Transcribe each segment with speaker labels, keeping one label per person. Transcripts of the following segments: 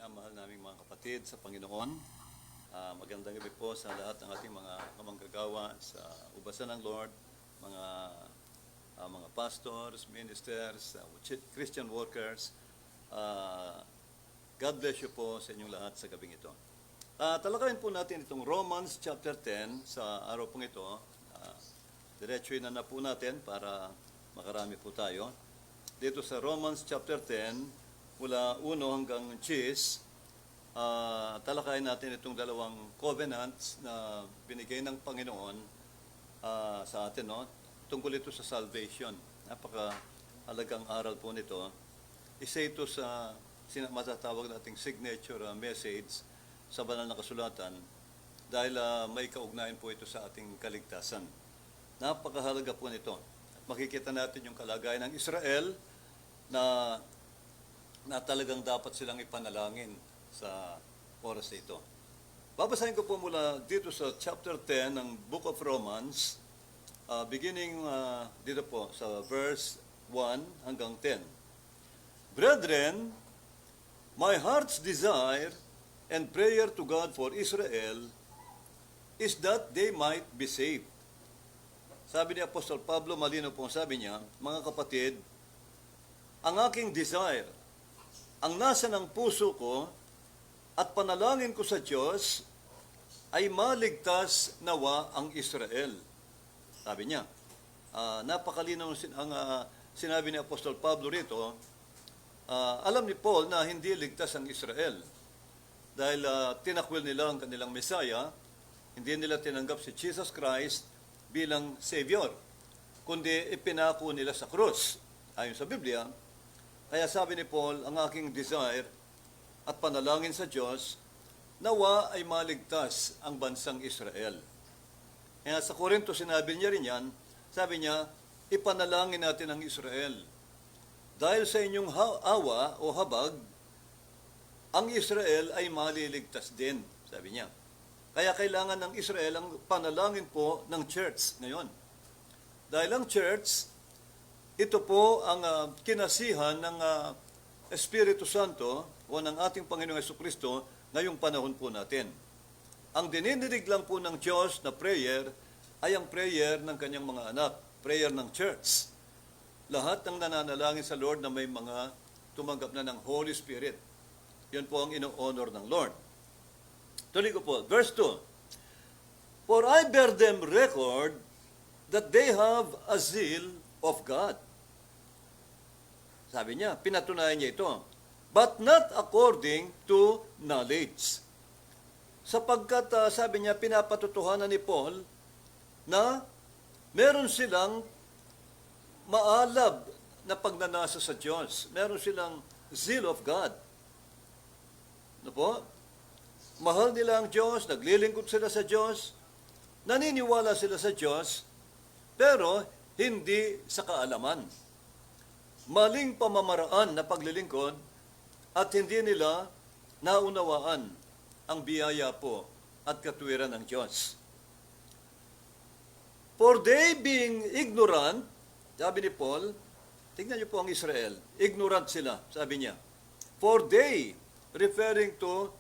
Speaker 1: mahal naming mga kapatid sa Panginoon. Magandang gabi po sa lahat ng ating mga kamanggagawa sa ubasan ng Lord, mga pastors, ministers, Christian workers. God bless you po sa inyong lahat sa gabing ito. Talakayin po natin itong Romans chapter 10 sa araw pong ito. Diretsuin na po natin para makarami po tayo. Dito sa Romans chapter 10, mula 1 hanggang 10, talakayin natin itong dalawang covenants na binigay ng Panginoon sa atin, no? Tungkol ito sa salvation. Napakahalagang aral po nito. Isa ito sa matatawag nating signature message sa banal na kasulatan dahil may kaugnayan po ito sa ating kaligtasan. Napakahalaga po nito. At makikita natin yung kalagayan ng Israel na talagang dapat silang ipanalangin sa oras na ito. Babasahin ko po mula dito sa chapter 10 ng Book of Romans, beginning dito po sa verse 1 hanggang 10. Brethren, my heart's desire and prayer to God for Israel is that they might be saved. Sabi ni Apostol Pablo, malino po sabi niya, mga kapatid, ang aking desire, ang nasa ng puso ko at panalangin ko sa Diyos ay maligtas nawa ang Israel. Sabi niya, napakalinaw ang sinabi ni Apostol Pablo rito. Alam ni Paul na hindi ligtas ang Israel dahil tinakwil nila ang kanilang Messiah, hindi nila tinanggap si Jesus Christ bilang Savior, kundi ipinako nila sa krus. Ayon sa Biblia, kaya sabi ni Paul, ang aking desire at panalangin sa Diyos, nawa ay maligtas ang bansang Israel. Kaya sa Korinto, sinabi niya rin yan, sabi niya, ipanalangin natin ang Israel. Dahil sa inyong awa o habag, ang Israel ay maliligtas din, sabi niya. Kaya kailangan ng Israel ang panalangin po ng church ngayon. Dahil ang church, ito po ang kinasihan ng Espiritu Santo o ng ating Panginoong Jesucristo ngayong panahon po natin. Ang dinidinig lang po ng Diyos na prayer ay ang prayer ng kanyang mga anak, prayer ng church. Lahat ng nananalangin sa Lord na may mga tumanggap na ng Holy Spirit. Yun po ang ino-honor ng Lord. Tuloy ko po, verse 2. For I bear them record that they have a zeal of God. Sabi niya, pinatunayan niya ito. But not according to knowledge. Sapagkat, sabi niya, pinapatutuhanan ni Paul na meron silang maalab na pagnanasa sa Diyos. Meron silang zeal of God. Ano po? Mahal nila ang Diyos, naglilingkod sila sa Diyos, naniniwala sila sa Diyos, pero hindi sa kaalaman. Maling pamamaraan na paglilingkod at hindi nila naunawaan ang biyaya po at katuwiran ng Diyos. For they being ignorant, sabi ni Paul, tingnan niyo po ang Israel, ignorant sila, sabi niya. For they, referring to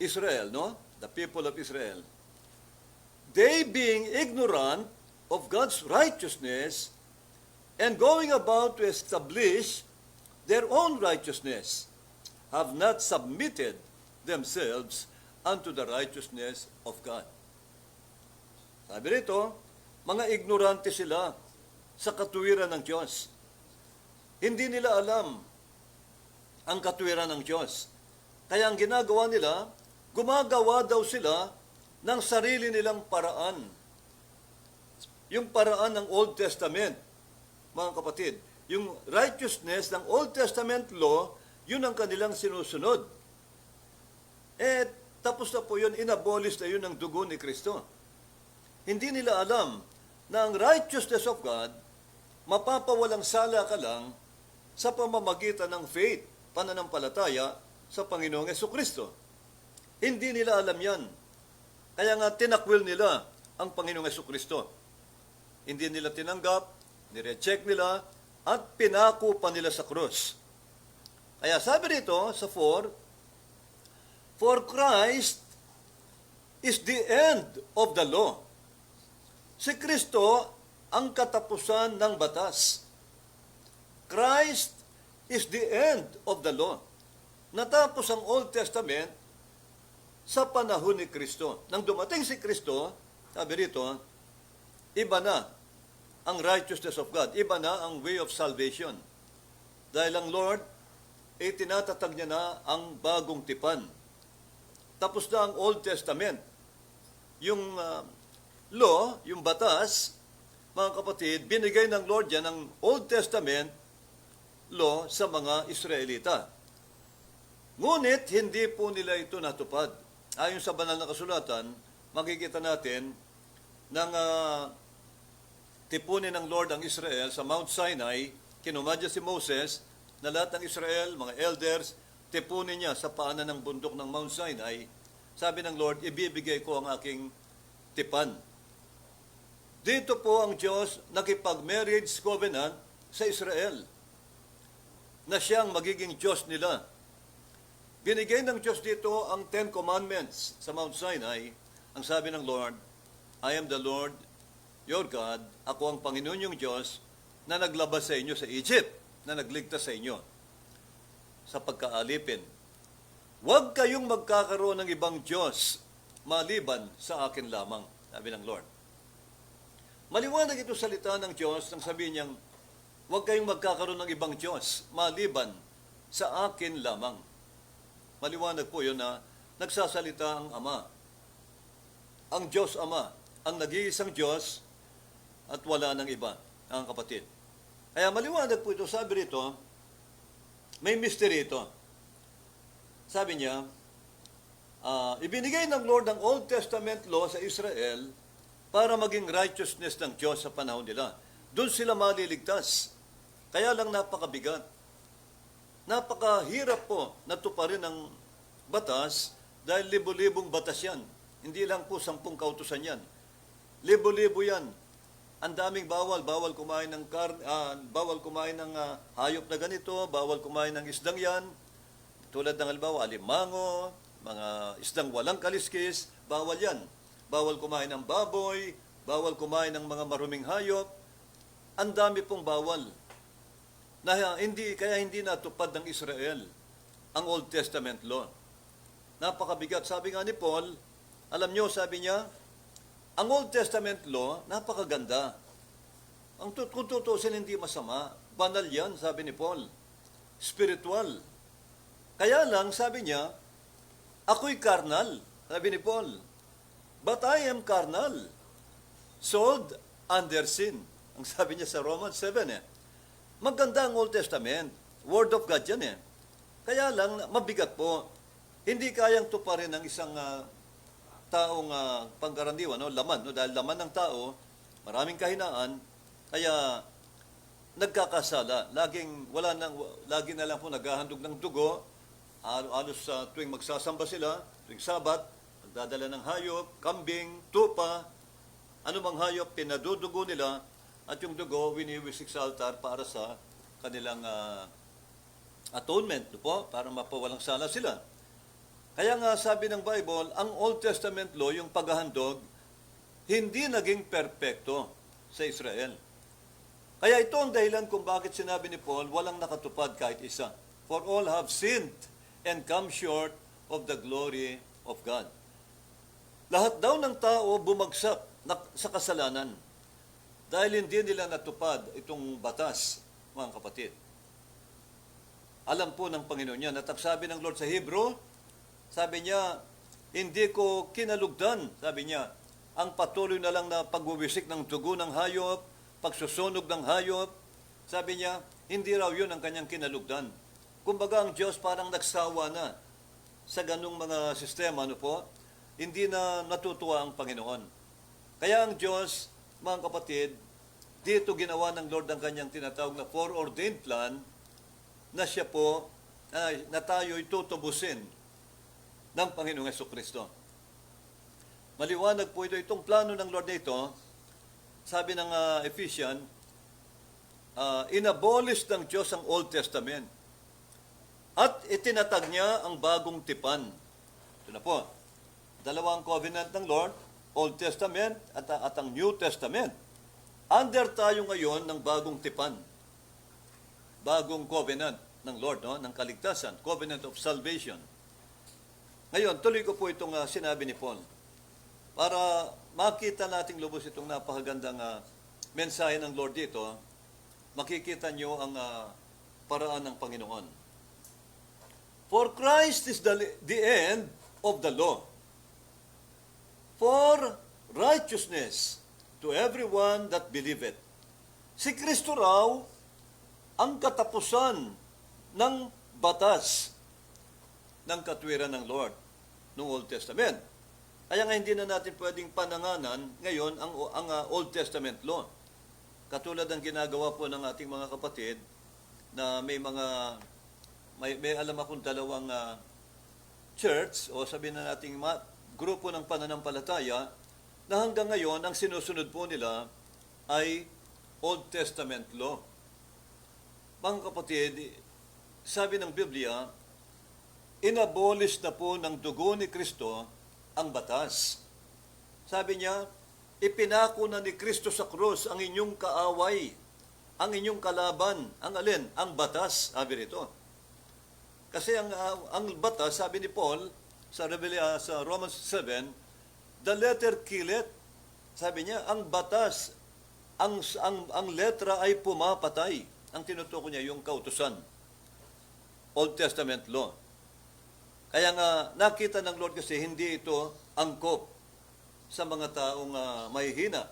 Speaker 1: Israel, no? The people of Israel. They being ignorant of God's righteousness and going about to establish their own righteousness, have not submitted themselves unto the righteousness of God. Sabi rito, mga ignorante sila sa katuwiran ng Diyos. Hindi nila alam ang katuwiran ng Diyos. Kaya ang ginagawa nila, gumagawa daw sila ng sarili nilang paraan. Yung paraan ng Old Testament, mga kapatid, yung righteousness ng Old Testament law, yun ang kanilang sinusunod. Tapos na po yun, inabolish na yun ng dugo ni Kristo. Hindi nila alam na ang righteousness of God, mapapawalang sala ka lang sa pamamagitan ng faith, pananampalataya sa Panginoong Jesucristo. Hindi nila alam yan. Kaya nga tinakwil nila ang Panginoong Jesucristo. Hindi nila tinanggap, nireject nila, at pinako pa nila sa krus. Kaya sabi rito sa 4, For Christ is the end of the law. Si Kristo ang katapusan ng batas. Christ is the end of the law. Natapos ang Old Testament sa panahon ni Kristo. Nang dumating si Kristo, sabi rito, iba na ang righteousness of God. Iba na ang way of salvation. Dahil ang Lord, tinatatag niya na ang bagong tipan. Tapos na ang Old Testament. Yung law, yung batas, mga kapatid, binigay ng Lord yan ng Old Testament law sa mga Israelita. Ngunit, hindi po nila ito natupad. Ayon sa banal na kasulatan, makikita natin nang tipunin ng Lord ang Israel sa Mount Sinai, kinumadya si Moses na lahat ng Israel, mga elders, tipunin niya sa paanan ng bundok ng Mount Sinai. Sabi ng Lord, ibibigay ko ang aking tipan. Dito po ang Diyos nakipag-marriage covenant sa Israel na siyang magiging Diyos nila. Binigay ng Diyos dito ang 10 Commandments sa Mount Sinai. Ang sabi ng Lord, I am the Lord, your God. Ako ang Panginoon yung Diyos na naglabas sa inyo sa Egypt, na nagligtas sa inyo sa pagkaalipin. Huwag kayong magkakaroon ng ibang Diyos maliban sa akin lamang, sabi ng Lord. Maliwanag ito salita ng Diyos nang sabihin niyang, huwag kayong magkakaroon ng ibang Diyos maliban sa akin lamang. Maliwanag po yun na nagsasalita ang Ama. Ang Diyos Ama, ang nag-iisang Diyos at wala ng iba, ang kapatid. Kaya maliwanag po ito, sabi rito, may mystery ito. Sabi niya, ibinigay ng Lord ang Old Testament law sa Israel para maging righteousness ng Diyos sa panahon nila. Doon sila maliligtas. Kaya lang napakabigat. Napakahirap po natuparin ang batas dahil libo-libong batas yan. Hindi lang po 10 kautusan yan. Libo-libo yan. Ang daming bawal. Bawal kumain ng hayop na ganito. Bawal kumain ng isdang yan. Tulad ng halimbawa, alimango, mga isdang walang kaliskis. Bawal yan. Bawal kumain ng baboy. Bawal kumain ng mga maruming hayop. Ang dami pong bawal. Kaya hindi natupad ng Israel ang Old Testament law. Napakabigat. Sabi nga ni Paul, alam nyo, sabi niya, ang Old Testament law, napakaganda. Kung tutusin, hindi masama. Banal yan, sabi ni Paul. Spiritual. Kaya lang, sabi niya, ako'y carnal, sabi ni Paul. But I am carnal, sold under sin. Ang sabi niya sa Romans 7 Maganda ang Old Testament. Word of God yan Kaya lang, mabigat po. Hindi kayang tuparin ng isang taong pangkaraniwan, laman. Dahil laman ng tao, maraming kahinaan, kaya nagkakasala. Lagi na lang po naghahandog ng dugo. Alos sa tuwing magsasamba sila, tuwing Sabat, nagdadala ng hayop, kambing, tupa, anumang hayop, pinadudugo nila, at yung dugo, winiwisik sa altar para sa kanilang atonement, po, para mapawalang sala sila. Kaya nga sabi ng Bible, ang Old Testament law, yung paghahandog, hindi naging perpekto sa Israel. Kaya ito ang dahilan kung bakit sinabi ni Paul, walang nakatupad kahit isa. For all have sinned and come short of the glory of God. Lahat daw ng tao bumagsak sa kasalanan dahil hindi nila natupad itong batas, mga kapatid. Alam po ng Panginoon yan. At sabi ng Lord sa Hebrew, sabi niya, hindi ko kinalugdan, sabi niya, ang patuloy na lang na pagbuwisik ng dugo ng hayop, pagsusunog ng hayop. Sabi niya, hindi raw yun ang kanyang kinalugdan. Kumbaga ang Diyos parang nagsawa na sa ganung mga sistema, hindi na natutuwa ang Panginoon. Kaya ang Diyos, mga kapatid, dito ginawa ng Lord ang kanyang tinatawag na foreordained plan na siya po, na tayo'y tutubusin ng Panginoong Jesucristo. Maliwanag po itong plano ng Lord na ito, sabi ng Ephesians, inabolish ng Diyos ang Old Testament. At itinatag niya ang bagong tipan. Ito na po. Dalawang covenant ng Lord, Old Testament at ang New Testament. Under tayo ngayon ng bagong tipan. Bagong covenant ng Lord, no? Ng kaligtasan. Covenant of salvation. Ngayon, tuloy ko po itong sinabi ni Paul. Para makita nating lubos itong napakagandang mensahe ng Lord dito, makikita nyo ang paraan ng Panginoon. For Christ is the end of the law. For righteousness to everyone that believeth. Si Kristo raw ang katapusan ng batas ng katwiran ng Lord noong Old Testament. Kaya nga hindi na natin pwedeng pananganan ngayon ang Old Testament law. Katulad ng ginagawa po ng ating mga kapatid na may alam akong dalawang church o sabihin na nating grupo ng pananampalataya na hanggang ngayon ang sinusunod po nila ay Old Testament law. Mga kapatid, sabi ng Biblia, inabolish na po ng dugo ni Kristo ang batas. Sabi niya, ipinako na ni Kristo sa krus ang inyong kaaway, ang inyong kalaban. Ang alin? Ang batas, sabi rito. Kasi ang batas, sabi ni Paul sa Romans 7, the letter killeth. Sabi niya, ang batas, ang letra ay pumapatay. Ang tinutukoy niya, yung kautusan. Old Testament law. Kaya nga, nakita ng Lord kasi hindi ito angkop sa mga taong mahihina.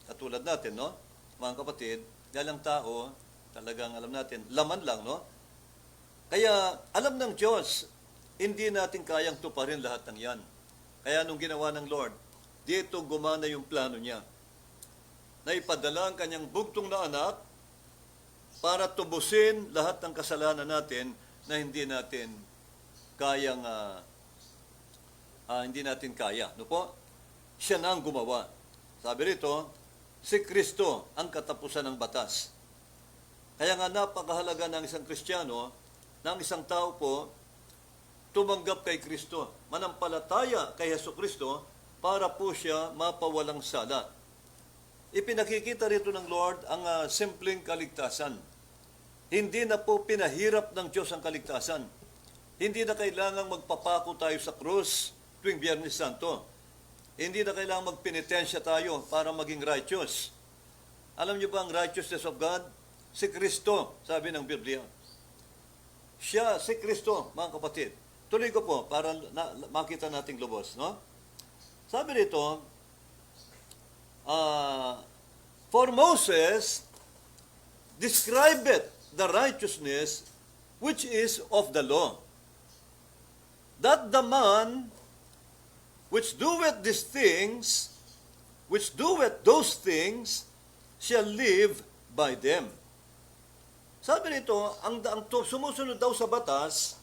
Speaker 1: Katulad natin, no? Mga kapatid, dahil ang tao, talagang alam natin, laman lang, no? Kaya, alam ng Diyos, hindi natin kayang tuparin lahat ng yan. Kaya nung ginawa ng Lord, dito gumana yung plano niya. Na ipadala ang kanyang bugtong na anak para tubusin lahat ng kasalanan natin na hindi natin kayang hindi natin kaya. No po? Siya na ang gumawa. Sabi rito, si Kristo ang katapusan ng batas. Kaya nga napakahalaga ng isang Kristiyano, ng isang tao po, tumanggap kay Kristo, manampalataya kay Jesucristo para po siya mapawalang sala. Ipinakikita rito ng Lord ang simpleng kaligtasan. Hindi na po pinahirap ng Diyos ang kaligtasan. Hindi na kailangang magpapako tayo sa krus tuwing Biyernes Santo. Hindi na kailangang magpenitensya tayo para maging righteous. Alam niyo ba ang righteousness of God? Si Kristo, sabi ng Biblia. Siya, si Kristo, mga kapatid. Tuloy ko po para makita nating lubos, no? Sabi rito, for Moses describeth the righteousness which is of the law, that the man which doeth these things, which doeth those things, shall live by them. Sabi nito, ang sumusunod daw sa batas,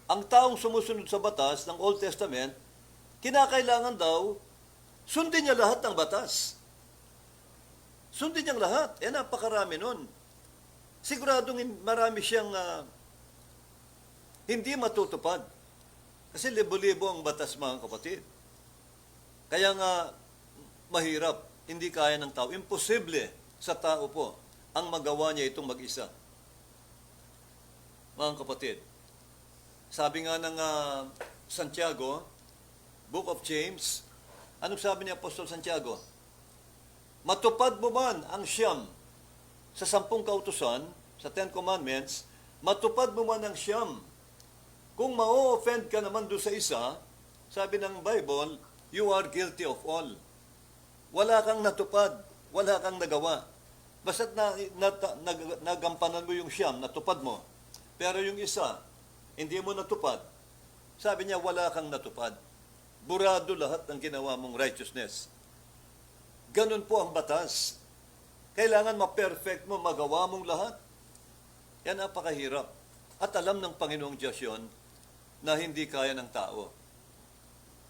Speaker 1: ang taong sumusunod sa batas ng Old Testament, kinakailangan daw, sundin niya lahat ng batas. Sundin niya lahat. Napakarami nun. Siguradong marami siyang hindi matutupad. Kasi libo-libo ang batas, mga kapatid. Kaya nga, mahirap. Hindi kaya ng tao. Imposible sa tao po ang magawa niya itong mag-isa. Mga kapatid, sabi nga ng Santiago, Book of James, anong sabi ni Apostol Santiago? Matupad mo man ang siyam sa 10 kautusan, sa 10 commandments, matupad mo man ang siyam. Kung ma-offend ka naman doon sa isa, sabi ng Bible, you are guilty of all. Wala kang natupad, wala kang nagawa. Basta't nagampanan mo yung siyam, natupad mo. Pero yung isa, hindi mo natupad, sabi niya, wala kang natupad. Burado lahat ng ginawa mong righteousness. Ganun po ang batas. Kailangan ma-perfect mo, magawa mong lahat. Yan napakahirap. At alam ng Panginoong Diyos yun na hindi kaya ng tao.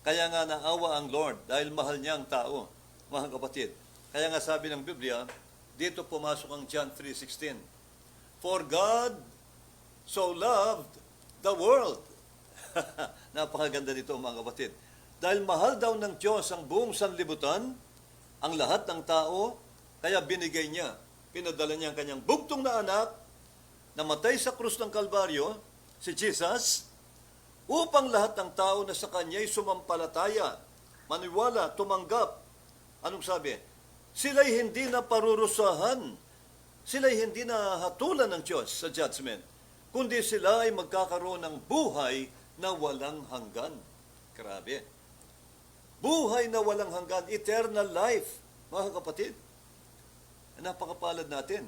Speaker 1: Kaya nga naawa ang Lord dahil mahal niya ang tao, mga kapatid. Kaya nga sabi ng Biblia, dito pumasok ang John 3:16. For God so loved the world. Napakaganda nito mga kapatid. Dahil mahal daw ng Diyos ang buong sanlibutan, ang lahat ng tao, kaya binigay niya, pinadala niya ang kanyang bugtong na anak, namatay sa krus ng Kalbaryo, si Jesus, upang lahat ng tao na sa kanya'y sumampalataya, maniwala, tumanggap. Anong sabi? Sila'y hindi na parurusahan, sila'y hindi na hatulan ng Diyos sa judgment, kundi sila ay magkakaroon ng buhay na walang hanggan. Grabe. Buhay na walang hanggan, eternal life, mga kapatid. Napakapalad natin.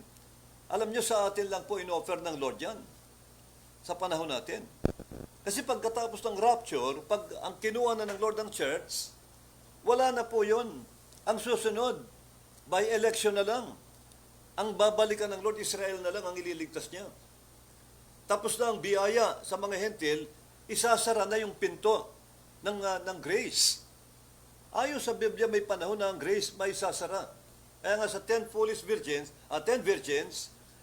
Speaker 1: Alam nyo, sa atin lang po in-offer ng Lord yan. Sa panahon natin. Kasi pagkatapos ng rapture, pag ang kinuha na ng Lord ang church, wala na po yun. Ang susunod, by election na lang. Ang babalikan ng Lord, Israel na lang ang ililigtas niya. Tapos na ang biyaya sa mga hentil, isasara na yung pinto ng grace. Ayon sa Biblia, may panahon na ang grace may isasara. Kaya nga sa 10 virgins,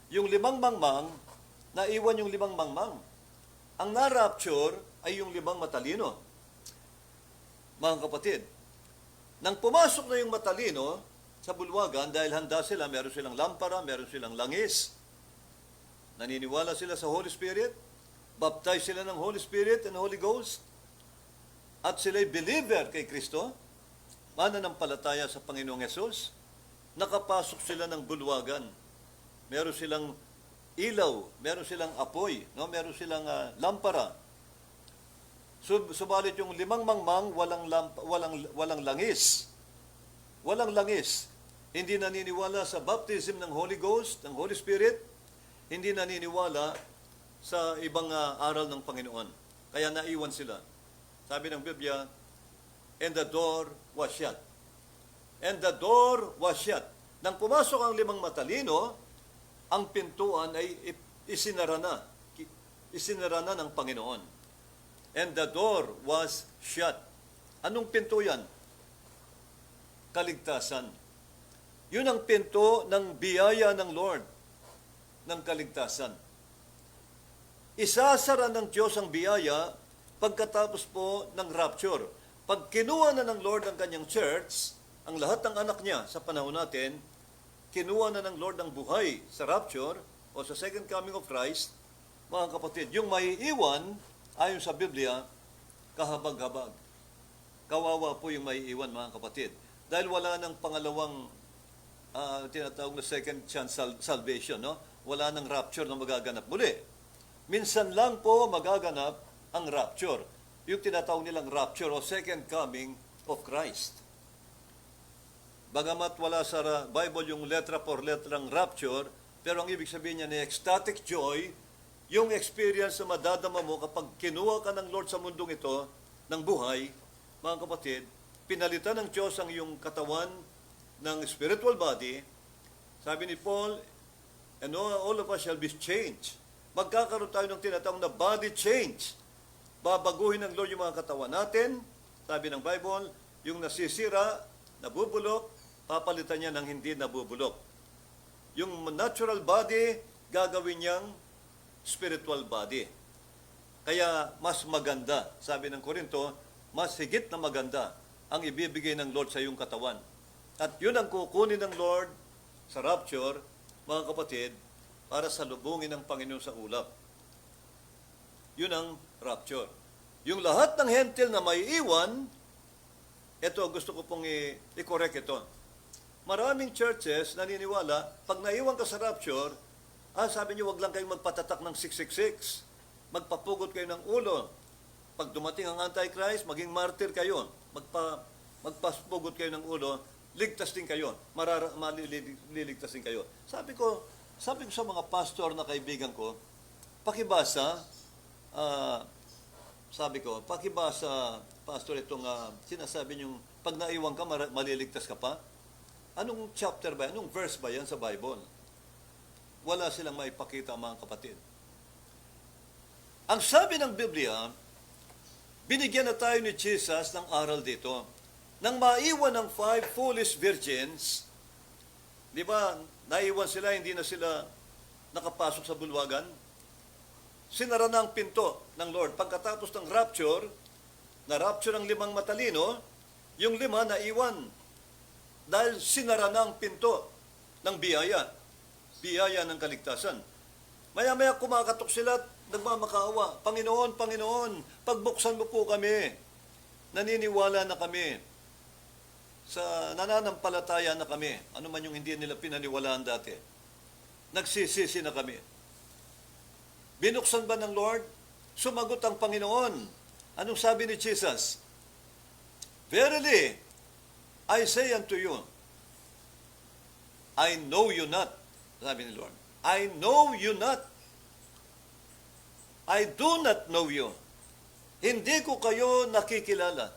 Speaker 1: yung 5 mangmang, naiwan yung 5 mangmang. Ang na-rapture ay yung 5 matalino. Mga kapatid, nang pumasok na yung matalino sa bulwagan, dahil handa sila, meron silang lampara, meron silang langis, naniniwala sila sa Holy Spirit, baptize sila ng Holy Spirit and Holy Ghost, at sila'y believer kay Kristo, mananampalataya sa Panginoong Yesus, nakapasok sila ng bulwagan. Meron silang ilaw, meron silang apoy, no? Meron silang lampara. Subalit yung 5 mangmang, walang langis. Walang langis. Hindi naniniwala sa baptism ng Holy Ghost, ng Holy Spirit, hindi naniniwala sa ibang aral ng Panginoon. Kaya naiwan sila. Sabi ng Biblia, and the door was shut. And the door was shut. Nang pumasok ang 5 matalino, ang pintuan ay isinara na. Isinara na ng Panginoon. And the door was shut. Anong pinto yan? Kaligtasan. Yun ang pinto ng biyaya ng Lord, ng kaligtasan. Isasara ng Diyos ang biyaya pagkatapos po ng rapture. Pag kinuha na ng Lord ang kanyang church, ang lahat ng anak niya sa panahon natin, kinuha na ng Lord ang buhay sa rapture o sa second coming of Christ, mga kapatid, yung maiiwan, ayon sa Biblia, kahabag-habag. Kawawa po yung maiiwan, mga kapatid. Dahil wala ng pangalawang tinatawag na second chance salvation, no? Wala ng rapture na magaganap muli. Minsan lang po magaganap ang rapture. Yung tinatawag nilang rapture o second coming of Christ. Bagamat wala sa Bible yung letra por letrang rapture, pero ang ibig sabihin niya ni ecstatic joy, yung experience na madadama mo kapag kinuha ka ng Lord sa mundong ito, ng buhay, mga kapatid, pinalitan ng Diyos ang iyong katawan ng spiritual body. Sabi ni Paul, and all of us shall be changed. Magkakaroon tayo ng tinatawag na body change. Babaguhin ng Lord yung mga katawan natin. Sabi ng Bible, yung nasisira, nabubulok, papalitan niya ng hindi nabubulok. Yung natural body, gagawin niyang spiritual body. Kaya mas maganda, sabi ng Korinto, mas higit na maganda ang ibibigay ng Lord sa iyong katawan. At yun ang kukunin ng Lord sa rapture, mga kapatid, para salubungin ng Panginoon sa ulap. Yun ang rapture. Yung lahat ng hentil na may iwan, ito, gusto ko pong i-correct ito. Maraming churches naniniwala, pag naiwan ka sa rapture, sabi niyo, wag lang kayong magpatatak ng 666. Magpapugot kayo ng ulo. Pag dumating ang Antichrist, maging martyr kayo. Magpapugot kayo ng ulo, ligtas din kayo. Maliligtas din kayo. Sabi ko sa mga pastor na kaibigan ko, pakibasa, pastor, itong sinasabi niyong, pag naiwan ka, maliligtas ka pa? Anong chapter ba? Anong verse ba yan sa Bible? Wala silang maipakita, mga kapatid. Ang sabi ng Biblia, binigyan na tayo ni Jesus ng aral dito. Nang maiwan ng 5 foolish virgins, di ba, naiwan sila, hindi na sila nakapasok sa bulwagan. sinara na ang pinto ng Lord. Pagkatapos ng rapture, na-rapture ang 5 matalino, yung 5 naiwan. Dahil sinara na ang pinto ng biyaya. Biyaya ng kaligtasan. Maya-maya kumakatok sila at nagmamakaawa. Panginoon, Panginoon, pagbuksan mo po kami. Naniniwala na kami. Nananampalataya na kami. Ano man yung hindi nila pinaniwalaan dati. Nagsisisi na kami. Binuksan ba ng Lord? Sumagot ang Panginoon. Anong sabi ni Jesus? Verily, I say unto you, I know you not. Sabi ni Lord, I know you not. I do not know you. Hindi ko kayo nakikilala.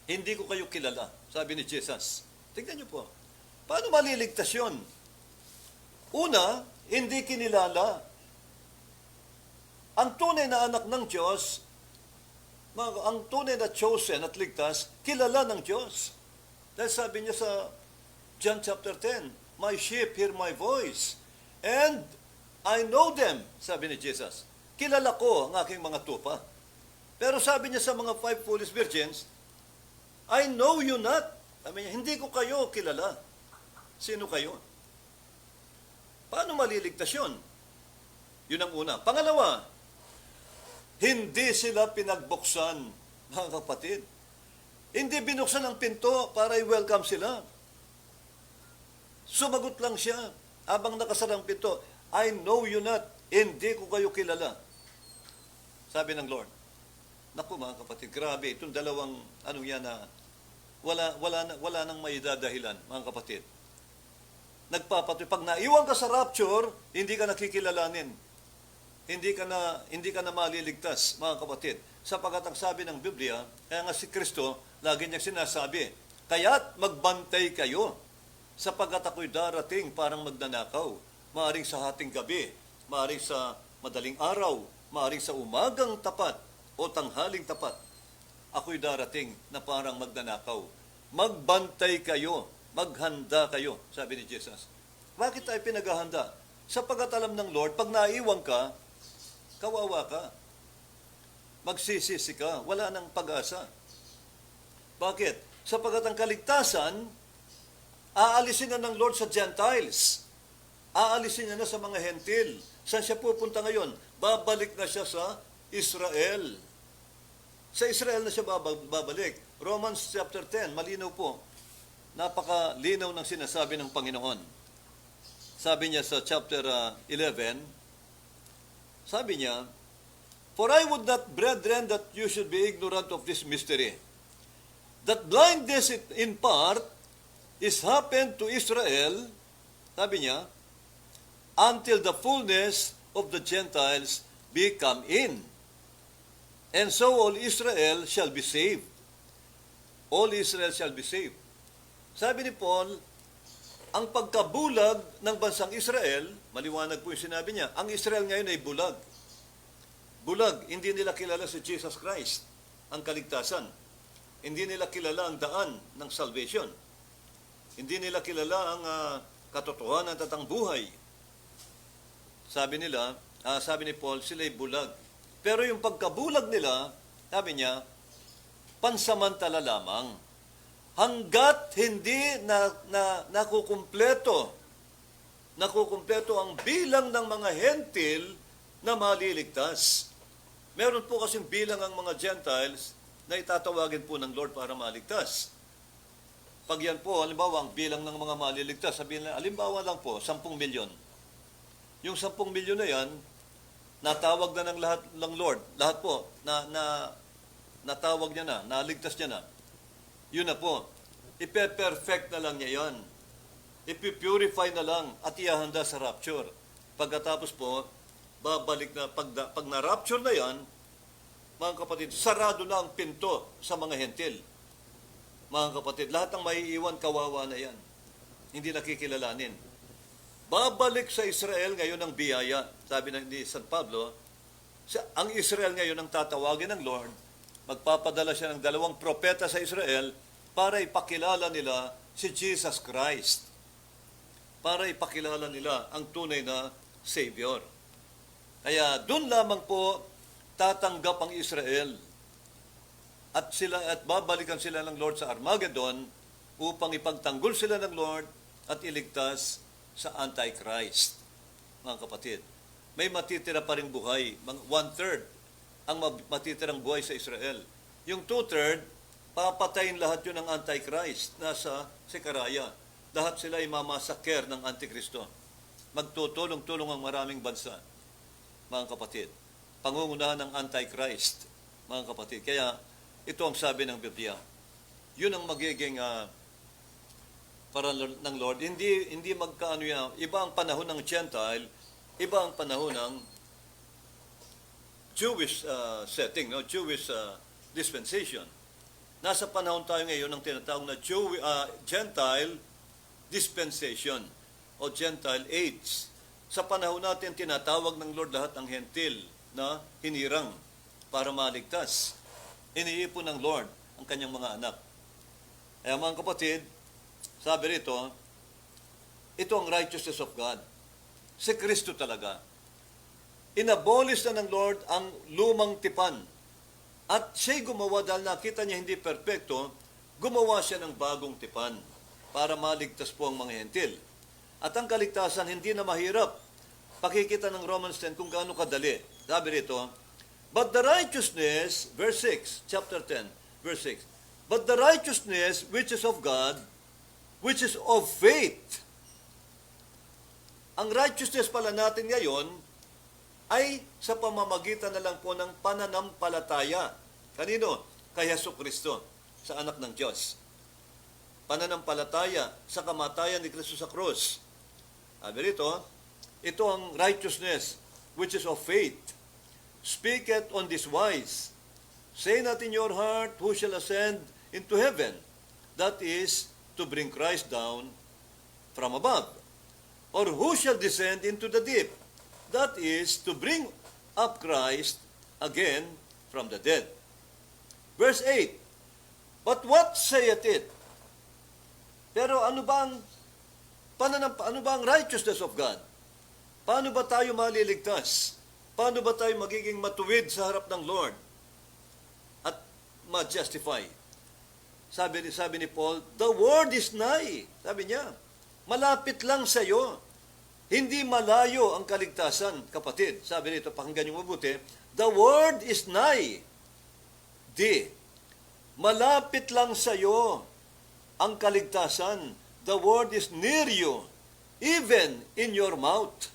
Speaker 1: Hindi ko kayo kilala. Sabi ni Jesus. Tingnan niyo po. Paano maliligtas yun? Una, hindi kinilala. Ang tunay na anak ng Diyos, ang tunay na chosen at ligtas, kilala ng Diyos. Dahil sabi niya sa John chapter 10, My sheep hear my voice, and I know them, sabi ni Jesus. Kilala ko ang aking mga tupa. Pero sabi niya sa mga 5 foolish virgins, I know you not. Sabi niya, hindi ko kayo kilala. Sino kayo? Paano maliligtas yun? Yun ang una. Pangalawa, hindi sila pinagbuksan, mga kapatid. Hindi binuksan ang pinto para i-welcome sila. Sumagot lang siya habang nakasara ang pinto. I know you not. Hindi ko kayo kilala. Sabi ng Lord. Naku mga kapatid, grabe. Itong dalawang wala nang may dadahilan, mga kapatid. Nagpapatuloy. Pag naiwan ka sa rapture, hindi ka nakikilalanin. Hindi ka na maliligtas, mga kapatid. Sapagkat ang sabi ng Biblia, kaya nga si Kristo, lagi niyang sinasabi, kaya't magbantay kayo, sapagkat ako'y darating parang magnanakaw. Maaring sa hating gabi, maaring sa madaling araw, maaring sa umagang tapat o tanghaling tapat. Ako'y darating na parang magnanakaw. Magbantay kayo, maghanda kayo, sabi ni Jesus. Bakit tayo pinaghahanda? Sapagkat alam ng Lord, pag naiwan ka, kawawa ka. Magsisisi ka, wala nang pag-asa. Bakit? Sapagkat ang kaligtasan, aalisin na ng Lord sa Gentiles. Aalisin niya na sa mga hentil. Saan siya pupunta ngayon? Babalik na siya sa Israel. Sa Israel na siya babalik. Romans chapter 10, malinaw po. Napakalinaw ng sinasabi ng Panginoon. Sabi niya sa chapter 11, sabi niya, For I would not, brethren, that you should be ignorant of this mystery, that blindness in part is happened to Israel, sabi niya, until the fullness of the Gentiles be come in. And so all Israel shall be saved. All Israel shall be saved. Sabi ni Paul, ang pagkabulag ng bansang Israel, maliwanag po yung sinabi niya, ang Israel ngayon ay bulag. Bulag, hindi nila kilala si Jesus Christ, ang kaligtasan. Hindi nila kilala ang daan ng salvation. Hindi nila kilala ang katotohanan at ang buhay. Sabi ni Paul, sila ay bulag. Pero yung pagkabulag nila, sabi niya, pansamantala lamang. Hanggat hindi nakukumpleto ang bilang ng mga hentil na maliligtas. Meron po kasing bilang ang mga Gentiles na itatawagin po ng Lord para maligtas. Pag yan po, halimbawa, ang bilang ng mga maliligtas, sabihin na, halimbawa lang po, 10 milyon. Yung 10 milyon na yan, natawag na ng lahat ng Lord. Lahat po, natawag niya na, naligtas niya na. Yun na po. Ipe-perfect na lang niya yan. Ipipurify na lang at ihahanda sa rapture. Pagkatapos po, babalik na, pag na-rapture na yan, mga kapatid, sarado na ang pinto sa mga hentil. Mga kapatid, lahat ng maiiwan, kawawa na yan. Hindi nakikilalanin. Babalik sa Israel ngayon ang biyaya. Sabi ni San Pablo, ang Israel ngayon ang tatawagin ng Lord. Magpapadala siya ng 2 propeta sa Israel para ipakilala nila si Jesus Christ. Para ipakilala nila ang tunay na Savior. Kaya doon lamang po tatanggap ang Israel at babalikan sila ng Lord sa Armageddon upang ipagtanggol sila ng Lord at iligtas sa Antichrist. Mga kapatid, may matitira pa ring buhay, one-third ang matitirang buhay sa Israel. Yung two-third, papatayin lahat yun ng Antichrist, nasa Sekaraya. Lahat sila ay mamasaker ng Antikristo. Magtutulong-tulong ang maraming bansa, mga kapatid. Pangungunahan ng Antichrist, mga kapatid. Kaya ito ang sabi ng Biblia. Yun ang magiging para ng Lord. Hindi magkaano yan. Iba ang panahon ng Gentile, iba ang panahon ng Jewish setting, no? Jewish dispensation. Nasa panahon tayo ngayon ng tinatawag na Gentile dispensation o Gentile age. Sa panahon natin, tinatawag ng Lord lahat ng hentil na hinirang para maligtas. Iniipon ng Lord ang kanyang mga anak. Kaya mga kapatid, sabi rito, ito ang righteousness of God. Si Kristo talaga. Inabolish na ng Lord ang lumang tipan. At siya'y gumawa dahil nakita niya hindi perpekto, gumawa siya ng bagong tipan para maligtas po ang mga hentil. At ang kaligtasan hindi na mahirap. Pakikita ng Romans 10 kung gaano kadali. Sabi rito, but the righteousness, verse 6, chapter 10, verse 6, but the righteousness which is of God, which is of faith. Ang righteousness pala natin ngayon ay sa pamamagitan na lang po ng pananampalataya. Kanino? Kay Jesucristo, sa anak ng Diyos. Pananampalataya sa kamatayan ni Kristo sa krus. Sabi rito, ito ang righteousness which is of faith. Speak it on this wise. Say not in your heart, who shall ascend into heaven? That is, to bring Christ down from above. Or who shall descend into the deep? That is, to bring up Christ again from the dead. Verse 8, but what saith it? Pero ano ba ang righteousness of God? Paano ba tayo maliligtas? Paano ba tayo magiging matuwid sa harap ng Lord at ma-justify? Sabi ni Paul, the word is nigh. Sabi niya, malapit lang sa iyo. Hindi malayo ang kaligtasan, kapatid. Sabi nito, pakinggan niyo mabuti, the word is nigh. Malapit lang sa iyo ang kaligtasan. The word is near you, even in your mouth.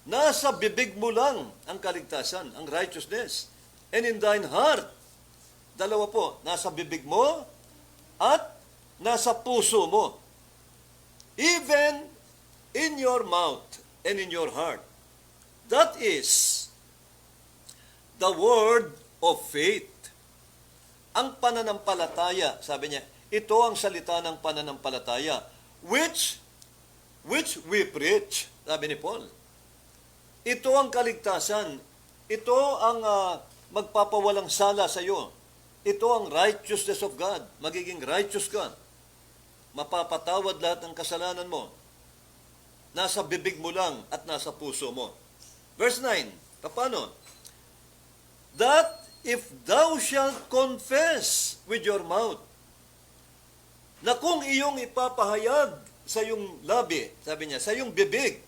Speaker 1: Nasa bibig mo lang ang kaligtasan, ang righteousness. And in thine heart. Dalawa po, nasa bibig mo at nasa puso mo. Even in your mouth and in your heart. That is the word of faith. Ang pananampalataya, sabi niya, ito ang salita ng pananampalataya, which we preach, sabi ni Paul. Ito ang kaligtasan. Ito ang magpapawalang sala sa iyo. Ito ang righteousness of God. Magiging righteous ka. Mapapatawad lahat ng kasalanan mo. Nasa bibig mo lang at nasa puso mo. Verse 9, paano? That if thou shalt confess with your mouth, na kung iyong ipapahayag sa iyong labi, sabi niya, sa iyong bibig,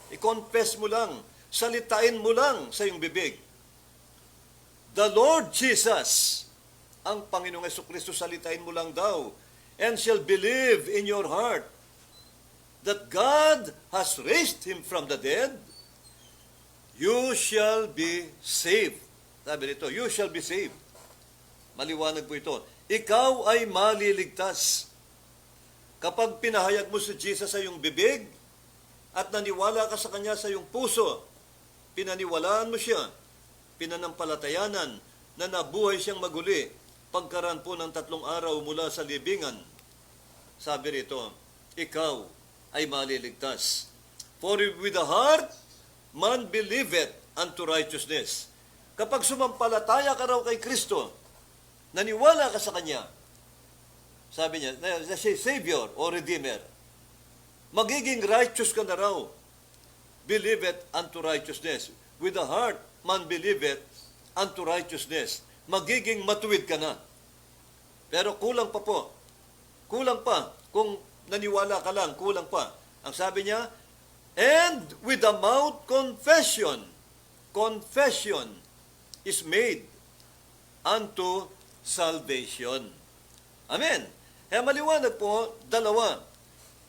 Speaker 1: i-confess mo lang, salitain mo lang sa iyong bibig, the Lord Jesus, ang Panginoong Jesucristo, salitain mo lang daw, and shall believe in your heart that God has raised him from the dead, you shall be saved. Sabi nito, you shall be saved. Maliwanag po ito. Ikaw ay maliligtas. Kapag pinahayag mo si Jesus sa iyong bibig at naniwala ka sa Kanya sa iyong puso, pinaniwalaan mo siya, pinanampalatayanan na nabuhay siyang maguli pagkaraan po ng 3 araw mula sa libingan. Sabi rito, ikaw ay maliligtas. For with the heart, man believeth unto righteousness. Kapag sumampalataya ka raw kay Kristo, naniwala ka sa Kanya, sabi niya, na siya Savior o Redeemer, magiging righteous ka na raw. believeth unto righteousness. With the heart man believeth unto righteousness. Magiging matuwid ka na. Pero kulang pa po. Kulang pa. Kung naniwala ka lang, kulang pa. Ang sabi niya, and with the mouth confession. Confession is made unto salvation. Amen. Kaya maliwanag po, dalawa.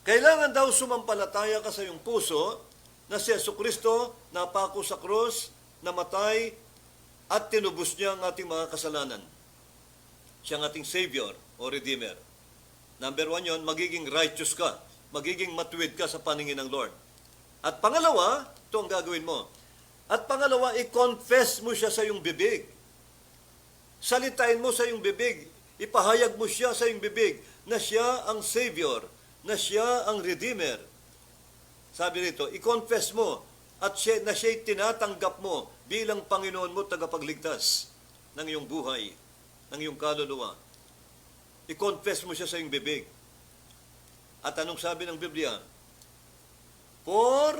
Speaker 1: Kailangan daw sumampalataya ka sa iyong puso na si Jesucristo napako sa krus, namatay, at tinubos niya ang ating mga kasalanan. Siya ang ating Savior o Redeemer. Number 1 yon, magiging righteous ka. Magiging matuwid ka sa paningin ng Lord. At pangalawa, ito ang gagawin mo. At pangalawa, i-confess mo siya sa iyong bibig. Salitain mo sa iyong bibig. Ipahayag mo siya sa iyong bibig na siya ang Savior, na siya ang Redeemer. Sabi rito, i-confess mo at na siya'y tinatanggap mo bilang Panginoon mo tagapagligtas ng iyong buhay, ng iyong kaluluwa. I-confess mo siya sa iyong bibig. At anong sabi ng Biblia? For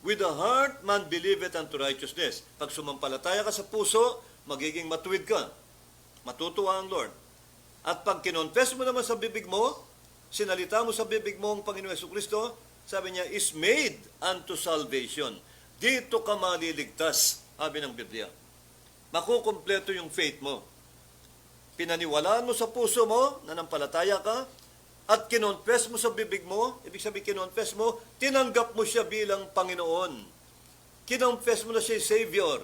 Speaker 1: with the heart man believeth unto righteousness. Pag sumampalataya ka sa puso, magiging matuwid ka. Matutuwa ang Lord. At pag kinonfess mo naman sa bibig mo, sinalita mo sa bibig mo ang Panginoon Jesucristo, sabi niya, is made unto salvation. Dito ka maliligtas, sabi ng Biblia. Makukumpleto yung faith mo. Pinaniwalaan mo sa puso mo, nanampalataya ka, at kinonfess mo sa bibig mo, ibig sabihin kinonfess mo, tinanggap mo siya bilang Panginoon. Kinonfess mo na siya Savior,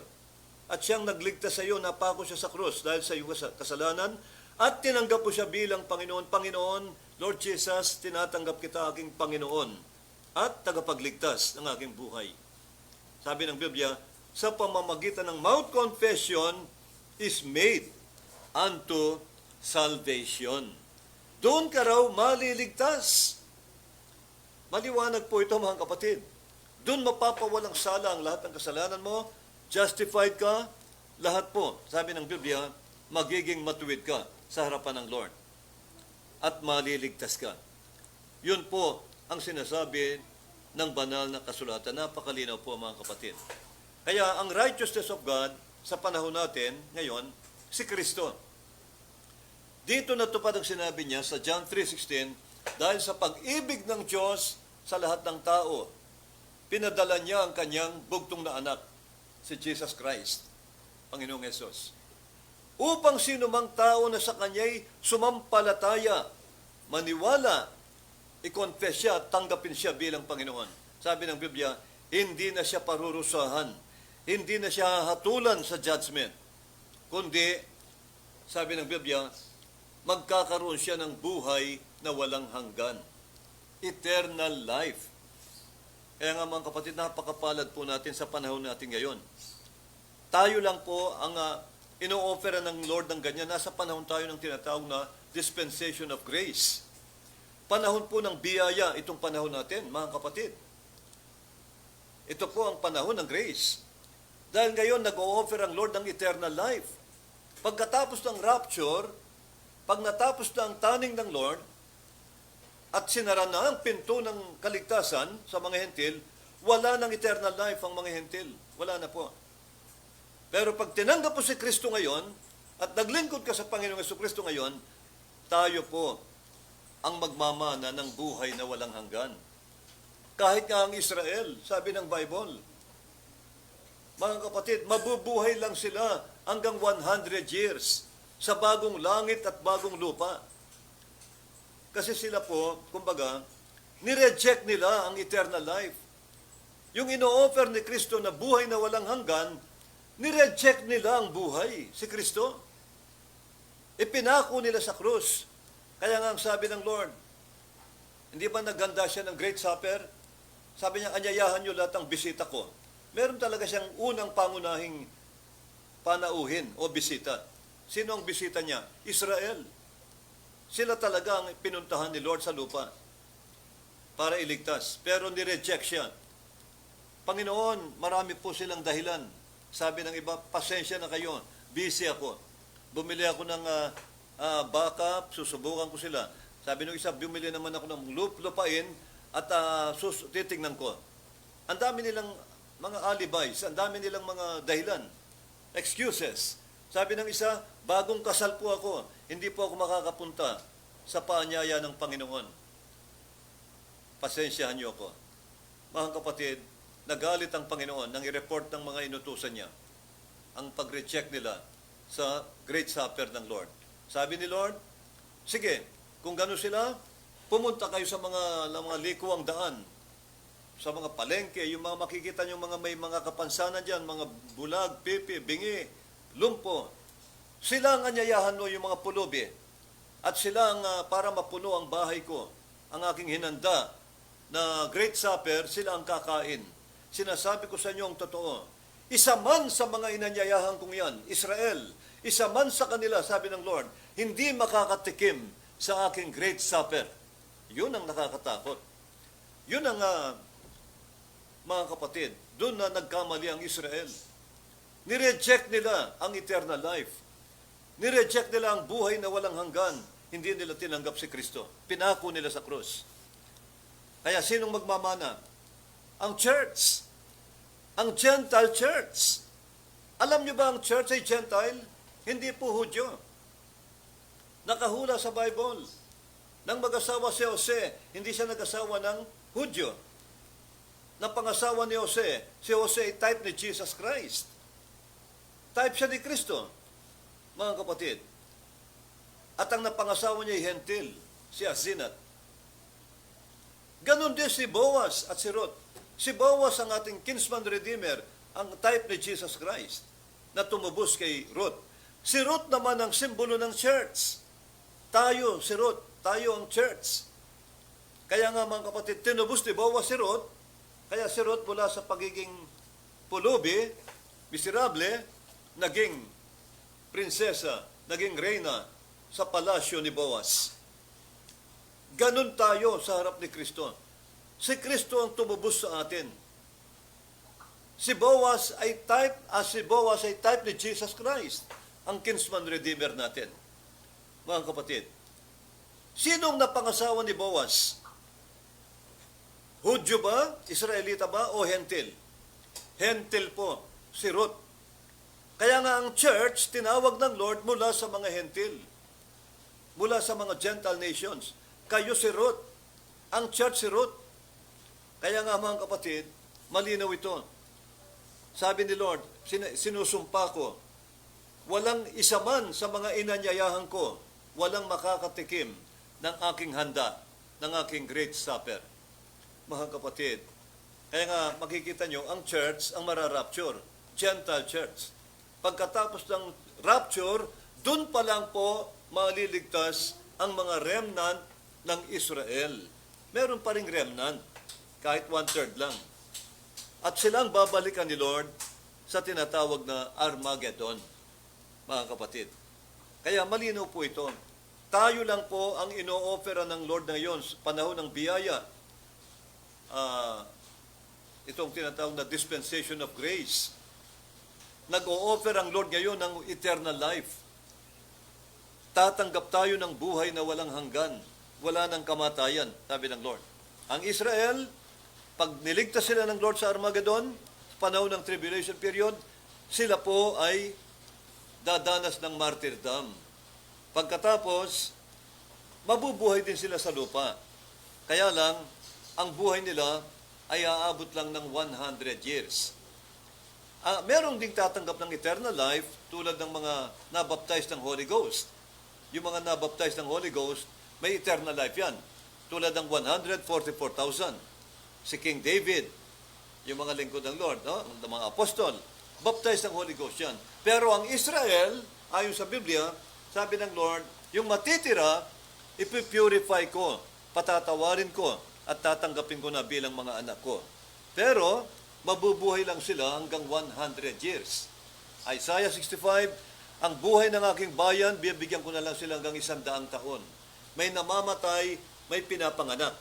Speaker 1: at siyang nagligtas sa iyo, napako siya sa krus dahil sa iyong kasalanan, at tinanggap mo siya bilang Panginoon. Panginoon, Lord Jesus, tinatanggap kita aking Panginoon at tagapagligtas ng aking buhay. Sabi ng Biblia, sa pamamagitan ng mouth confession is made unto salvation. Doon ka raw maliligtas. Maliwanag po ito, mga kapatid. Doon mapapawalang sala ang lahat ng kasalanan mo, justified ka, lahat po. Sabi ng Biblia, magiging matuwid ka sa harapan ng Lord. At maliligtas ka. Yun po ang sinasabi ng banal na kasulatan. Napakalinaw po, mga kapatid. Kaya ang righteousness of God sa panahon natin ngayon, si Kristo. Dito natupad ang sinabi niya sa John 3:16, dahil sa pag-ibig ng Diyos sa lahat ng tao, pinadala niya ang kanyang bugtong na anak, si Jesus Christ, Panginoong Yesus. Upang sino mang tao na sa kanya'y sumampalataya, maniwala, i-confess siya at tanggapin siya bilang Panginoon. Sabi ng Biblia, hindi na siya parurusahan, hindi na siya hatulan sa judgment, kundi, sabi ng Biblia, magkakaroon siya ng buhay na walang hanggan. Eternal life. Kaya nga mga kapatid, napakapalad po natin sa panahon natin ngayon. Tayo lang po ang ino-offera ng Lord ng ganyan. Nasa panahon tayo ng tinatawag na dispensation of grace. Panahon po ng biyaya, itong panahon natin, mga kapatid. Ito po ang panahon ng grace. Dahil ngayon, nag-o-offer ang Lord ng eternal life. Pagkatapos ng rapture, pag natapos na ang taning ng Lord, at sinara na ang pinto ng kaligtasan sa mga hentil, wala ng eternal life ang mga hentil. Wala na po. Pero pag tinanggap po si Kristo ngayon, at naglingkod ka sa Panginoong Jesucristo ngayon, tayo po ang magmamana ng buhay na walang hanggan. Kahit nga ang Israel, sabi ng Bible, mga kapatid, mabubuhay lang sila hanggang 100 years sa bagong langit at bagong lupa. Kasi sila po, kumbaga, nireject nila ang eternal life. Yung ino-offer ni Kristo na buhay na walang hanggan, nireject nila ang buhay, si Kristo. Ipinako nila sa krus. Kaya nga ang sabi ng Lord, hindi ba naganda siya ng Great Supper? Sabi niya, anyayahan niyo lahat ang bisita ko. Meron talaga siyang unang pangunahing panauhin o bisita. Sino ang bisita niya? Israel. Sila talaga ang pinuntahan ni Lord sa lupa para iligtas. Pero nireject siya. Panginoon, marami po silang dahilan. Sabi ng iba, pasensya na kayo. Busy ako. Bumili ako ng baka, susubukan ko sila. Sabi ng isa, bumili naman ako ng lupain at titignan ko. Ang dami nilang mga alibis, ang dami nilang mga dahilan, excuses. Sabi ng isa, bagong kasal po ako, hindi po ako makakapunta sa paanyaya ng Panginoon. Pasensyahan niyo ako. Mga kapatid, nagalit ang Panginoon nang i-report ng mga inutusan niya ang pag-reject nila sa Great Supper ng Lord. Sabi ni Lord, sige, kung gano'n sila, pumunta kayo sa mga likuang daan, sa mga palengke, yung mga makikita nyo mga may mga kapansanan dyan, mga bulag, pipi, bingi, lumpo. Sila ang anyayahan mo yung mga pulubi. At sila ang para mapuno ang bahay ko, ang aking hinanda na Great Supper, sila ang kakain. Sinasabi ko sa inyo ang totoo. Isa man sa mga inanyayahan kong yan, Israel, isa man sa kanila, sabi ng Lord, hindi makakatikim sa aking Great Supper. Yun ang nakakatakot. Yun ang mga kapatid, doon na nagkamali ang Israel. Nireject nila ang eternal life. Nireject nila ang buhay na walang hanggan. Hindi nila tinanggap si Kristo. Pinako nila sa krus. Kaya sinong magmamana? Ang church. Ang Gentile church. Alam niyo ba ang church ay Gentile? Hindi po Hudyo. Nakahula sa Bible. Nang mag-asawa si Jose, hindi siya nag-asawa ng Hudyo. Nang pangasawa ni Jose, si Jose ay type ni Jesus Christ. Type siya ni Kristo, mga kapatid. At ang napangasawa niya ay Hentil, si Azinat. Ganon din si Boaz at si Ruth. Si Boaz ang ating kinsman redeemer, ang type ni Jesus Christ, na tumubos kay Ruth. Si Ruth naman ang simbolo ng church. Tayo, si Ruth, tayo ang church. Kaya nga mga kapatid, tinubos ni Boaz si Ruth, kaya si Ruth mula sa pagiging pulubi, miserable, naging prinsesa, naging reyna sa palasyo ni Boaz. Ganon tayo sa harap ni Kristo. Si Kristo ang tumubos sa atin. Si Boaz ay type ni Jesus Christ, ang kinsman redeemer natin. Mga kapatid, sinong napangasawa ni Boaz? Hudyo ba? Israelita ba? O Hentil? Hentil po, si Ruth. Kaya nga ang church, tinawag ng Lord mula sa mga Hentil. Mula sa mga Gentile nations. Kayo si Ruth. Ang church si Ruth. Kaya nga mga kapatid, malinaw ito. Sabi ni Lord, sinusumpa ko, walang isa man sa mga inanyayahan ko, walang makakatikim ng aking handa, ng aking Great Supper. Mga kapatid, kaya nga makikita nyo, ang church ang mararapture, Gentile church. Pagkatapos ng rapture, dun pa lang po maliligtas ang mga remnant ng Israel. Meron pa ring remnant, kahit 1/3 lang. At silang babalikan ni Lord sa tinatawag na Armageddon, mga kapatid. Kaya malinaw po ito. Tayo lang po ang ino-ofera ng Lord ngayon sa panahon ng biyaya. Itong tinatawag na dispensation of grace. Nag-o-offer ang Lord ngayon ng eternal life. Tatanggap tayo ng buhay na walang hanggan, wala ng kamatayan, sabi ng Lord. Ang Israel, pag niligtas sila ng Lord sa Armageddon, panahon ng tribulation period, sila po ay dadanas ng martyrdom. Pagkatapos, mabubuhay din sila sa lupa. Kaya lang, ang buhay nila ay aabot lang ng 100 years. Merong ding tatanggap ng eternal life tulad ng mga nabaptize ng Holy Ghost. Yung mga nabaptize ng Holy Ghost, may eternal life yan. Tulad ng 144,000. Si King David, yung mga lingkod ng Lord, no? Ng mga apostol, baptized ng Holy Ghost yan. Pero ang Israel, ayon sa Biblia, sabi ng Lord, yung matitira, ipipurify ko, patatawarin ko, at tatanggapin ko na bilang mga anak ko. Pero, mabubuhay lang sila hanggang 100 years. Isaiah 65, ang buhay ng aking bayan, bibigyan ko na lang sila hanggang 100 taon. May namamatay, may pinapanganak.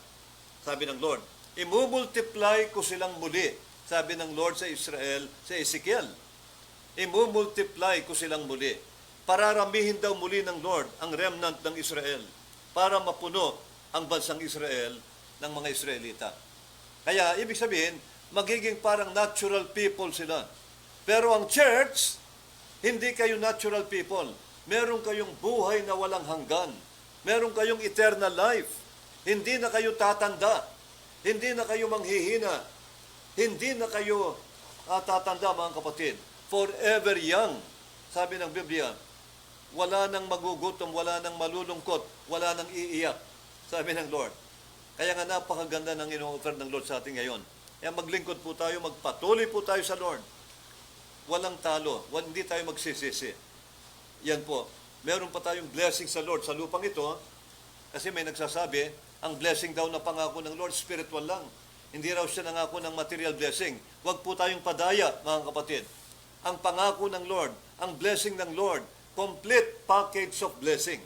Speaker 1: Sabi ng Lord, imumultiply ko silang muli. Sabi ng Lord sa Israel, sa Ezekiel, imumultiply ko silang muli. Pararamihin daw muli ng Lord ang remnant ng Israel para mapuno ang bansang Israel ng mga Israelita. Kaya, ibig sabihin, magiging parang natural people sila. Pero ang church, hindi kayo natural people. Meron kayong buhay na walang hanggan. Meron kayong eternal life. Hindi na kayo tatanda. Hindi na kayo manghihina. Hindi na kayo tatanda, mga kapatid. Forever young. Sabi ng Biblia, wala nang magugutom, wala nang malulungkot, wala nang iiyak. Sabi ng Lord. Kaya nga napakaganda ng ino-offer ng Lord sa atin ngayon. Kaya maglingkod po tayo, magpatuloy po tayo sa Lord. Walang talo, hindi tayo magsisisi. Yan po. Meron pa tayong blessing sa Lord sa lupang ito, kasi may nagsasabi, ang blessing daw na pangako ng Lord, spiritual lang. Hindi raw siya nangako ng material blessing. Huwag po tayong padaya, mga kapatid. Ang pangako ng Lord, ang blessing ng Lord, complete package of blessing.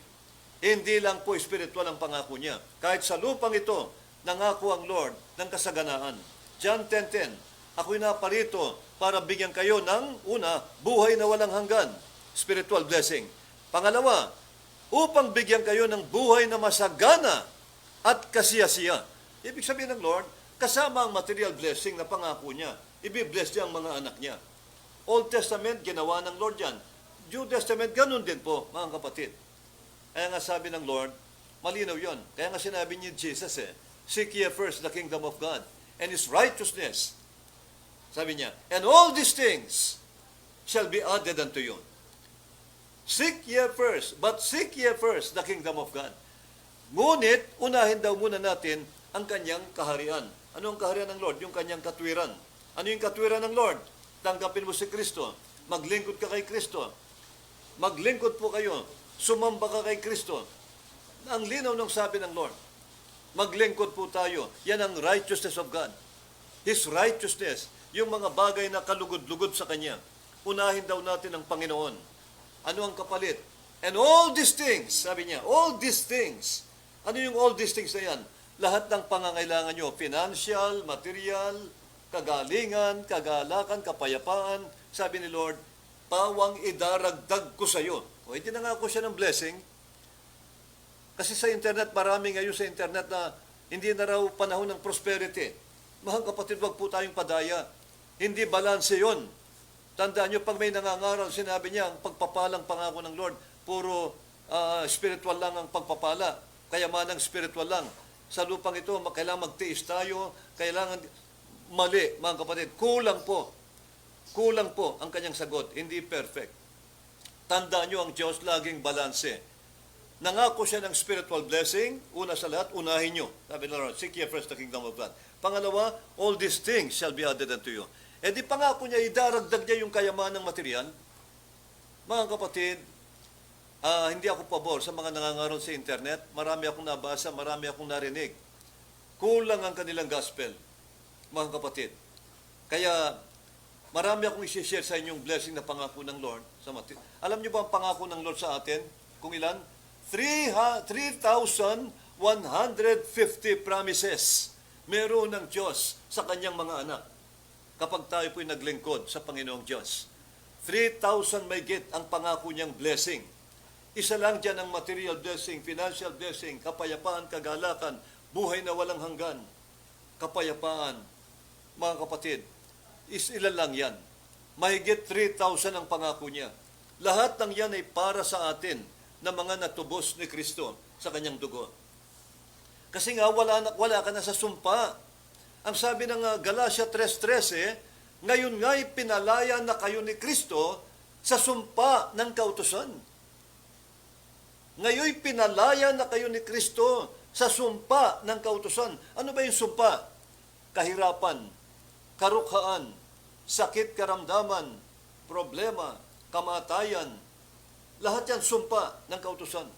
Speaker 1: Hindi lang po spiritual ang pangako niya. Kahit sa lupang ito, nangako ang Lord ng kasaganaan. John 10:10, ako'y naparito para bigyan kayo ng una, buhay na walang hanggan, spiritual blessing. Pangalawa, upang bigyan kayo ng buhay na masagana at kasiyasiya. Ibig sabihin ng Lord, kasama ang material blessing na pangako niya, ibibless niya ang mga anak niya. Old Testament, ginawa ng Lord yan. New Testament, ganun din po, mga kapatid. Kaya nga sabi ng Lord, malinaw yon. Kaya nga sinabi ni Jesus, seek ye first the kingdom of God and His righteousness. Sabi niya, and all these things shall be added unto you. Seek ye first, but seek ye first the kingdom of God. Ngunit, unahin daw muna natin ang kanyang kaharian. Ano ang kaharian ng Lord? Yung kanyang katwiran. Ano yung katwiran ng Lord? Tanggapin mo si Kristo. Maglingkod ka kay Kristo. Maglingkod po kayo. Sumamba ka kay Kristo. Ang linaw ng sabi ng Lord. Maglingkod po tayo. Yan ang righteousness of God. His righteousness. Yung mga bagay na kalugod-lugod sa Kanya. Unahin daw natin ang Panginoon. Ano ang kapalit? And all these things, sabi niya, all these things. Ano yung all these things na yan? Lahat ng pangangailangan nyo, financial, material, kagalingan, kagalakan, kapayapaan. Sabi ni Lord, pawang idaragdag ko sa iyo. O, hindi na nga ako siya ng blessing. Kasi sa internet, marami ngayon sa internet na hindi na raw panahon ng prosperity. Mga kapatid, wag po tayong padaya. Hindi balanse yon. Tandaan nyo, pag may nangangaral, sinabi niya, ang pagpapalang pangako ng Lord, puro spiritual lang ang pagpapala. Kayamanang spiritual lang. Sa lupang ito, kailangan magtiis tayo, kailangan mali, mga kapatid. Kulang po. Kulang po ang kanyang sagot. Hindi perfect. Tandaan nyo, ang Diyos laging balanse. Nangako siya ng spiritual blessing. Una sa lahat, unahin nyo. Sabi ng Lord, seek ye first the kingdom of God. Pangalawa, all these things shall be added unto you. E di pangako niya, idaragdag niya yung kayaman ng material. Mga kapatid, hindi ako pabor sa mga nangangaral sa internet. Marami akong nabasa, marami akong narinig. Kulang ang kanilang gospel, mga kapatid. Kaya, marami akong isi-share sa inyong blessing na pangako ng Lord. Alam niyo ba ang pangako ng Lord sa atin? Kung ilan? 3,150 promises meron ng Diyos sa kanyang mga anak. Kapag tayo po'y naglingkod sa Panginoong Diyos. 3,000 may git ang pangako niyang blessing. Isa lang dyan ang material blessing, financial blessing, kapayapaan, kagalakan, buhay na walang hanggan, kapayapaan. Mga kapatid, ilan lang yan. Mahigit 3,000 ang pangako niya. Lahat ng yan ay para sa atin na mga natubos ni Kristo sa kanyang dugo. Kasi nga, wala ka na sa sumpa. Ang sabi ng Galatia 3:13, ngayon nga'y pinalaya na kayo ni Kristo sa sumpa ng kautusan. Ngayon'y pinalaya na kayo ni Kristo sa sumpa ng kautusan. Ano ba yung sumpa? Kahirapan, karukhaan, sakit karamdaman, problema, kamatayan. Lahat yan sumpa ng kautusan.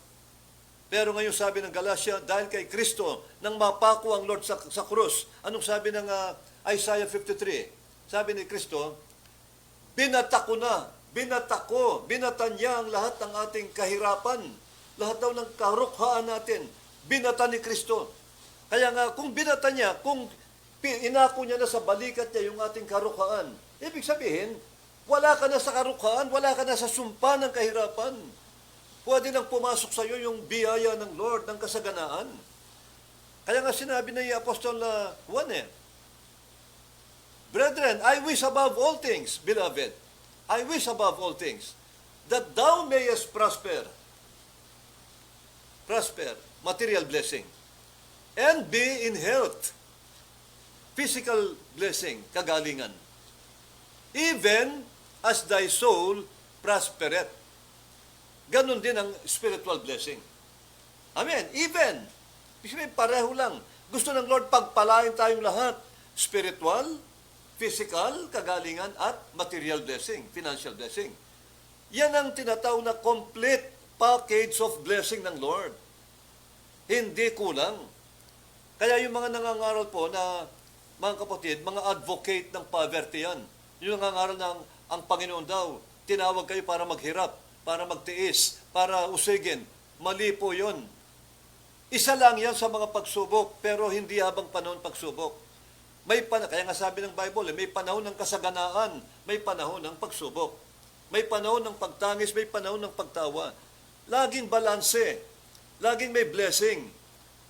Speaker 1: Pero ngayon sabi ng Galatia, dahil kay Kristo, nang mapako ang Lord sa krus, anong sabi ng Isaiah 53? Sabi ni Kristo, binata niya ang lahat ng ating kahirapan, lahat daw ng karukhaan natin, binata ni Kristo. Kaya nga, kung binata niya, kung inako niya na sa balikat niya yung ating karukhaan, ibig sabihin, wala ka na sa karukhaan, wala ka na sa sumpa ng kahirapan. Pwede nang pumasok sa iyo yung biyaya ng Lord, ng kasaganaan. Kaya nga sinabi na yung Apostol Juan, Brethren, I wish above all things, beloved, I wish above all things, that thou mayest prosper, material blessing, and be in health, physical blessing, kagalingan, even as thy soul prospereth. Ganon din ang spiritual blessing. Amen. Even. Ibig pareho lang. Gusto ng Lord pagpalain tayong lahat. Spiritual, physical, kagalingan, at material blessing, financial blessing. Yan ang tinatawag na complete package of blessing ng Lord. Hindi kulang. Kaya yung mga nangangaral po na, mga kapatid, mga advocate ng poverty yan. Yung nangangaral ng ang Panginoon daw, tinawag kayo para maghirap, para magtiis, para usigin. Mali po yun. Isa lang yan sa mga pagsubok, pero hindi habang panahon pagsubok. Kaya nga sabi ng Bible, may panahon ng kasaganaan, may panahon ng pagsubok. May panahon ng pagtangis, may panahon ng pagtawa. Laging balanse, laging may blessing.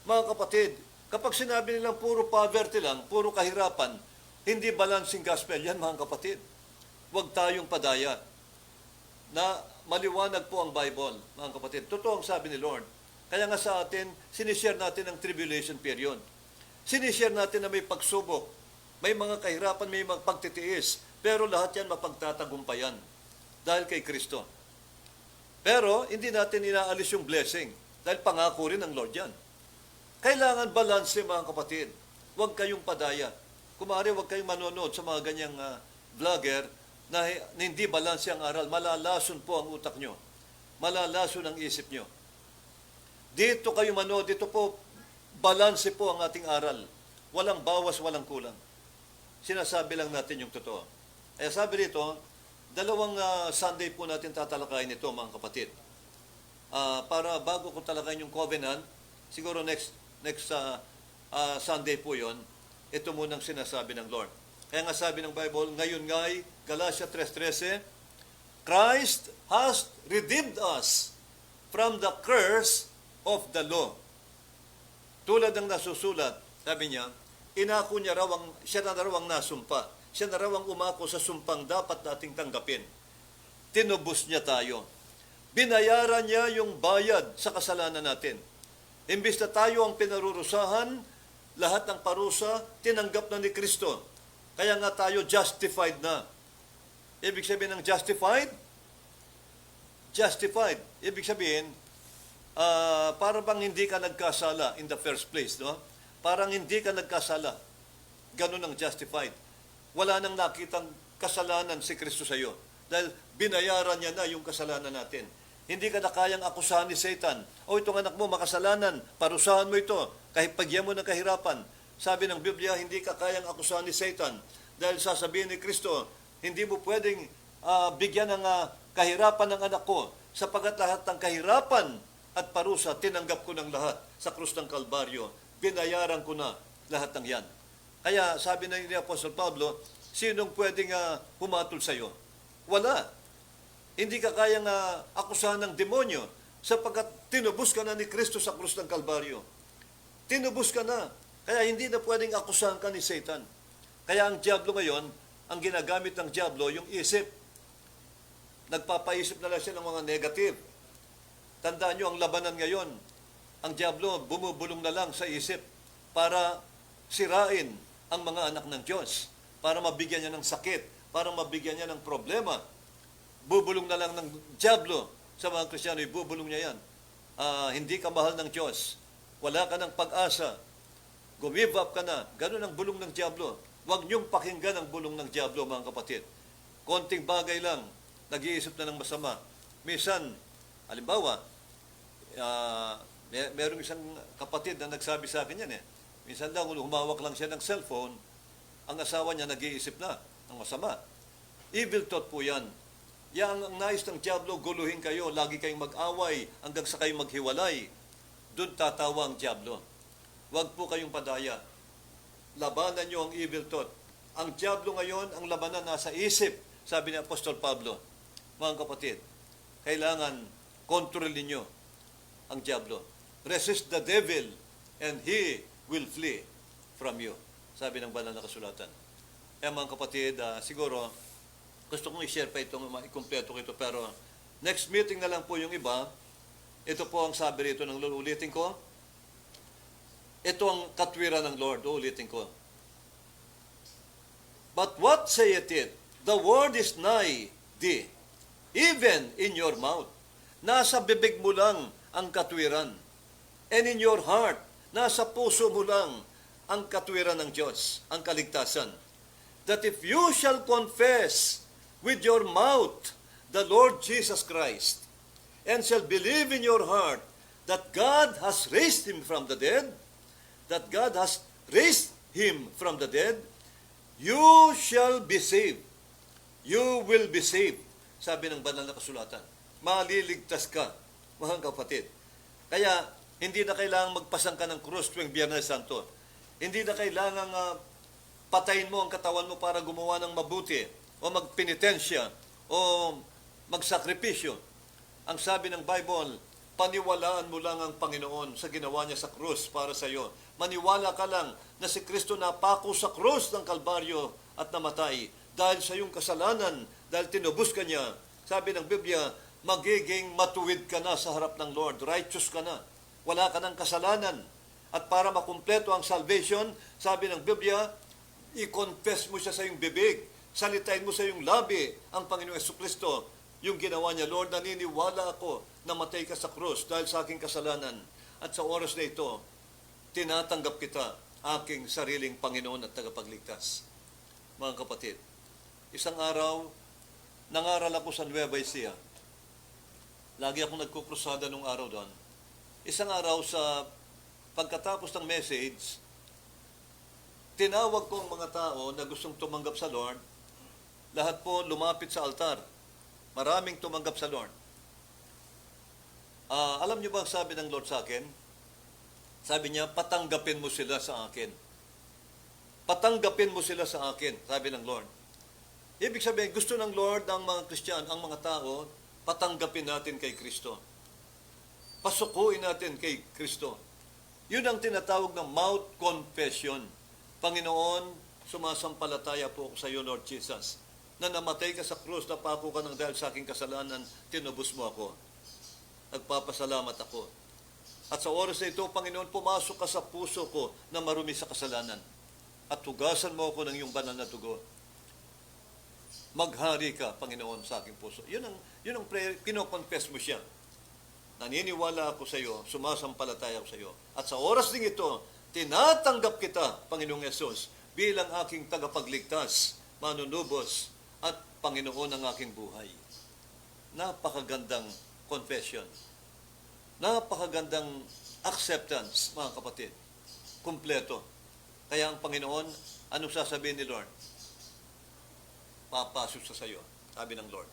Speaker 1: Mga kapatid, kapag sinabi nilang puro poverty lang, puro kahirapan, hindi balancing gospel, yan mga kapatid. Huwag tayong padaya na maliwanag po ang Bible, mga kapatid. Totoo ang sabi ni Lord. Kaya nga sa atin, sinishare natin ang tribulation period. Sinishare natin na may pagsubok, may mga kahirapan, may mga pagtitiis, pero lahat yan mapagtatagumpayan dahil kay Kristo. Pero hindi natin inaalis yung blessing dahil pangako rin ng Lord yan. Kailangan balanse mga kapatid. Huwag kayong padaya. Kumari huwag kayong manonood sa mga ganyang vlogger na hindi balanse ang aral. Malalason po ang utak nyo. Malalason ang isip nyo. Dito kayo manood, dito po, balanse po ang ating aral. Walang bawas, walang kulang. Sinasabi lang natin yung totoo. Kaya sabi dito, dalawang Sunday po natin tatalakayin ito, mga kapatid. Para bago ko talakayin yung covenant, siguro next Sunday po yon, ito munang sinasabi ng Lord. Kaya nga sabi ng Bible, ngayon nga'y, Galatia 3:13, Christ has redeemed us from the curse of the law. Tulad ng nasusulat, sabi niya, inako niya raw siya na raw ang nasumpa. Siya na raw ang umako sa sumpang dapat nating tanggapin. Tinubos niya tayo. Binayaran niya yung bayad sa kasalanan natin. Imbis na tayo ang pinarurusahan, lahat ng parusa, tinanggap na ni Kristo. Kaya nga tayo justified na. Ibig sabihin ng justified? Justified. Ibig sabihin, para bang hindi ka nagkasala in the first place, no? Parang hindi ka nagkasala. Ganun ang justified. Wala nang nakitang kasalanan si Kristo sa iyo. Dahil binayaran niya na yung kasalanan natin. Hindi ka na kayang akusahan ni Satan. O itong anak mo makasalanan, parusahan mo ito. Kahit pagyan mo ng kahirapan. Sabi ng Biblia, hindi ka kayang akusahan ni Satan. Dahil sasabihin ni Kristo, hindi mo pwedeng bigyan ng kahirapan ng anak ko. Sapagat lahat ng kahirapan at parusa, tinanggap ko ng lahat sa krus ng Kalbaryo. Binayaran ko na lahat ng yan. Kaya sabi na ni Apostol Pablo, sinong pwedeng humatol sa iyo? Wala. Hindi ka kayang akusahan ng demonyo sapagkat tinubos ka na ni Kristo sa krus ng Kalbaryo. Tinubos ka na. Kaya hindi na pwedeng akusahan ka ni Satan. Kaya ang diablo ngayon, ang ginagamit ng diablo, yung isip. Nagpapaisip na lang siya ng mga negative. Tandaan nyo, ang labanan ngayon, ang diablo bumubulong na lang sa isip para sirain ang mga anak ng Diyos, para mabigyan niya ng sakit, para mabigyan niya ng problema. Bubulong na lang ng diablo sa mga Kristiyano, bubulong niya yan. Hindi ka mahal ng Diyos. Wala ka ng pag-asa. Gumive up ka na. Ganun ang bulong ng diablo. Huwag niyong pakinggan ang bulong ng diablo, mga kapatid. Konting bagay lang, nag-iisip na ng masama. Minsan, halimbawa, merong isang kapatid na nagsabi sa akin yan eh. Minsan lang, humawak lang siya ng cellphone, ang asawa niya nag-iisip na ng masama. Evil thought po yan. Yang ang nais ng diablo, guluhin kayo, lagi kayong mag-away, hanggang sa kayo maghiwalay. Doon tatawa ang diablo. Huwag po kayong padaya. Labanan niyo ang evil thought. Ang diablo ngayon, ang labanan nasa isip, sabi ni Apostol Pablo. Mga kapatid, kailangan kontrolin niyo ang diablo. Resist the devil and he will flee from you. Sabi ng banal na kasulatan. mga kapatid, siguro, gusto kong i-share pa itong ikumpleto ko ito, pero next meeting na lang po yung iba. Ito po ang sabi rito ng Lord. Ulitin ko. Ito ang katwiran ng Lord. Ulitin ko. But what saith it? The word is nigh thee, even in your mouth. Nasa bibig mo lang ang katwiran. And in your heart, nasa puso mo lang ang katwiran ng Diyos, ang kaligtasan. That if you shall confess with your mouth the Lord Jesus Christ, and shall believe in your heart that God has raised him from the dead, you shall be saved. You will be saved. Sabi ng banal na kasulatan. Maliligtas ka, mga kapatid. Kaya, hindi na kailangang magpasang ka ng krus tuwing Biyernes Santo. Hindi na kailangang patayin mo ang katawan mo para gumawa ng mabuti, o magpenitensya, o magsakripisyo. Ang sabi ng Bible, paniwalaan mo lang ang Panginoon sa ginawa niya sa krus para sa iyo. Maniwala ka lang na si Kristo napako sa krus ng Kalbaryo at namatay dahil sa iyong kasalanan, dahil tinubos ka niya. Sabi ng Biblia, magiging matuwid ka na sa harap ng Lord. Righteous ka na. Wala ka ng kasalanan. At para makumpleto ang salvation, sabi ng Biblia, i-confess mo siya sa iyong bibig. Salitain mo sa iyong labi ang Panginoong Jesucristo. Yung ginawa niya, Lord, naniniwala ako na matay ka sa krus dahil sa aking kasalanan. At sa oras na ito, tinatanggap kita, aking sariling Panginoon at tagapagligtas. Mga kapatid, isang araw, nangaral ako sa Nueva Ecija. Lagi akong nagkukrusada nung araw doon. Isang araw sa pagkatapos ng message, tinawag ko ang mga tao na gustong tumanggap sa Lord. Lahat po lumapit sa altar. Maraming tumanggap sa Lord. Alam niyo ba ang sabi ng Lord sa akin? Sabi niya, patanggapin mo sila sa akin. Patanggapin mo sila sa akin, sabi ng Lord. Ibig sabihin, gusto ng Lord ang mga Kristiyan, ang mga tao, patanggapin natin kay Kristo. Pasukuin natin kay Kristo. Yun ang tinatawag ng mouth confession. Panginoon, sumasampalataya po ako sa iyo, Lord Jesus, na namatay ka sa krus, napako ka ng dahil sa aking kasalanan, tinubos mo ako. Nagpapasalamat ako. At sa oras na ito, Panginoon, pumasok ka sa puso ko na marumi sa kasalanan. At hugasan mo ako ng iyong banal na dugo. Maghari ka, Panginoon, sa aking puso. Yun ang prayer, kinoconfess mo siya. Naniniwala ako sa iyo, sumasampalataya ako sa iyo. At sa oras ding ito, tinatanggap kita, Panginoong Yesus, bilang aking tagapagligtas, manunubos, at Panginoon ng aking buhay. Napakagandang confession. Napakagandang acceptance, mga kapatid. Kumpleto. Kaya ang Panginoon, anong sasabihin ni Lord? Papasok sa iyo, sabi ng Lord.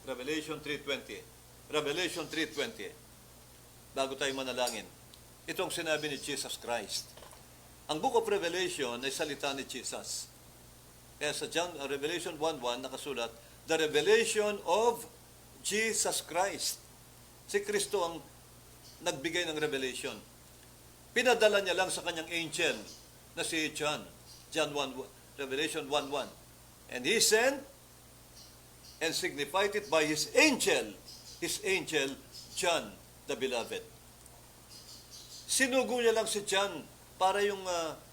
Speaker 1: Revelation 3:20. Revelation 3:20. Bago tayo manalangin, itong sinabi ni Jesus Christ. Ang Book of Revelation ay salita ni Jesus. Kaya sa Revelation 1:1 nakasulat, the revelation of Jesus Christ. Si Kristo ang nagbigay ng revelation. Pinadala niya lang sa kanyang angel na si John. Revelation 1:1. And he sent and signified it by his angel, John, the beloved. Sinugo niya lang si John para yung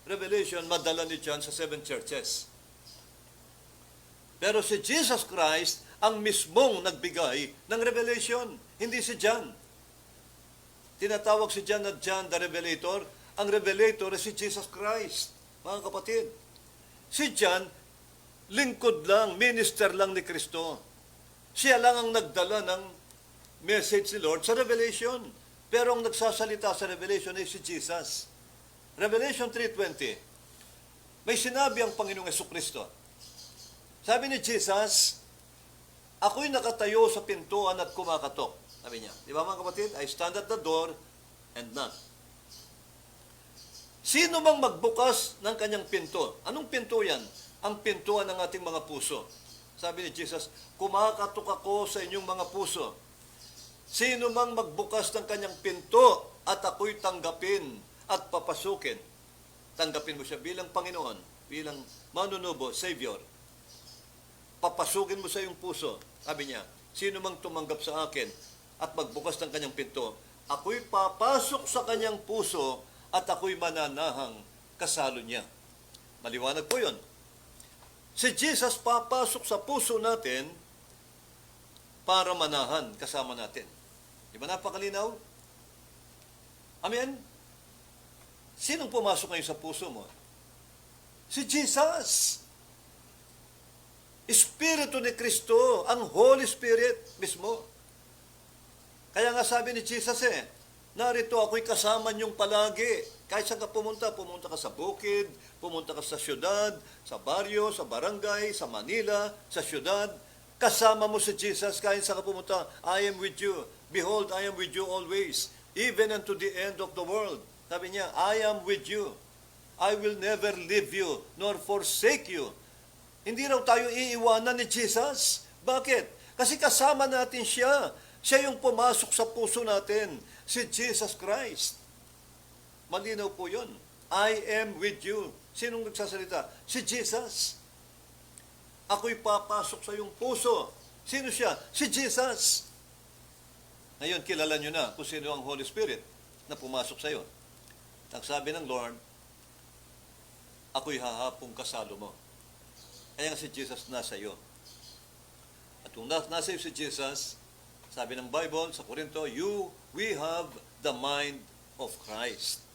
Speaker 1: revelation madala ni John sa 7 churches. Pero si Jesus Christ ang mismong nagbigay ng revelation, hindi si John. Tinatawag si John na John the Revelator. Ang revelator ay si Jesus Christ, mga kapatid. Si John, lingkod lang, minister lang ni Kristo. Siya lang ang nagdala ng message ni Lord sa revelation. Pero ang nagsasalita sa revelation ay si Jesus. Revelation 3:20. May sinabi ang Panginoong Jesucristo. Sabi ni Jesus, ako'y nakatayo sa pintuan at kumakatok. Sabi niya, di ba mga kapatid? I stand at the door and knock. Sino mang magbukas ng kanyang pinto? Anong pinto yan? Ang pintuan ng ating mga puso. Sabi ni Jesus, kumakatok ako sa inyong mga puso. Sino mang magbukas ng kanyang pinto at ako'y tanggapin at papasukin. Tanggapin mo siya bilang Panginoon, bilang manunubo, Savior. Papasukin mo sa iyong puso. Sabi niya, sino mang tumanggap sa akin at magbukas ng kanyang pinto, ako'y papasok sa kanyang puso at ako'y mananahang kasalo niya. Maliwanag po yun. Si Jesus papasok sa puso natin para manahan kasama natin. Di ba napakalinaw? Amen? Sinong pumasok ngayon sa puso mo? Si Jesus. Espiritu ni Kristo, ang Holy Spirit mismo. Kaya nga sabi ni Jesus narito ako'y kasama niyong palagi. Kahit saan ka pumunta ka sa bukid, pumunta ka sa syudad, sa baryo, sa barangay, sa Manila, sa syudad, kasama mo si Jesus kahit saan ka pumunta. I am with you. Behold, I am with you always, even unto the end of the world. Sabi niya, I am with you. I will never leave you, nor forsake you. Hindi raw tayo iiwanan ni Jesus. Bakit? Kasi kasama natin siya. Siya yung pumasok sa puso natin. Si Jesus Christ. Malinaw po yun. I am with you. Sinong nagsasalita? Si Jesus. Ako'y papasok sa iyong puso. Sino siya? Si Jesus. Ngayon, kilala nyo na kung sino ang Holy Spirit na pumasok sa iyo. Ang sabi ng Lord, ako'y hahapong kasalo mo. Kaya nga si Jesus nasa iyo. At kung nasa iyo si Jesus, sabi ng Bible sa Korinto, we have the mind of Christ.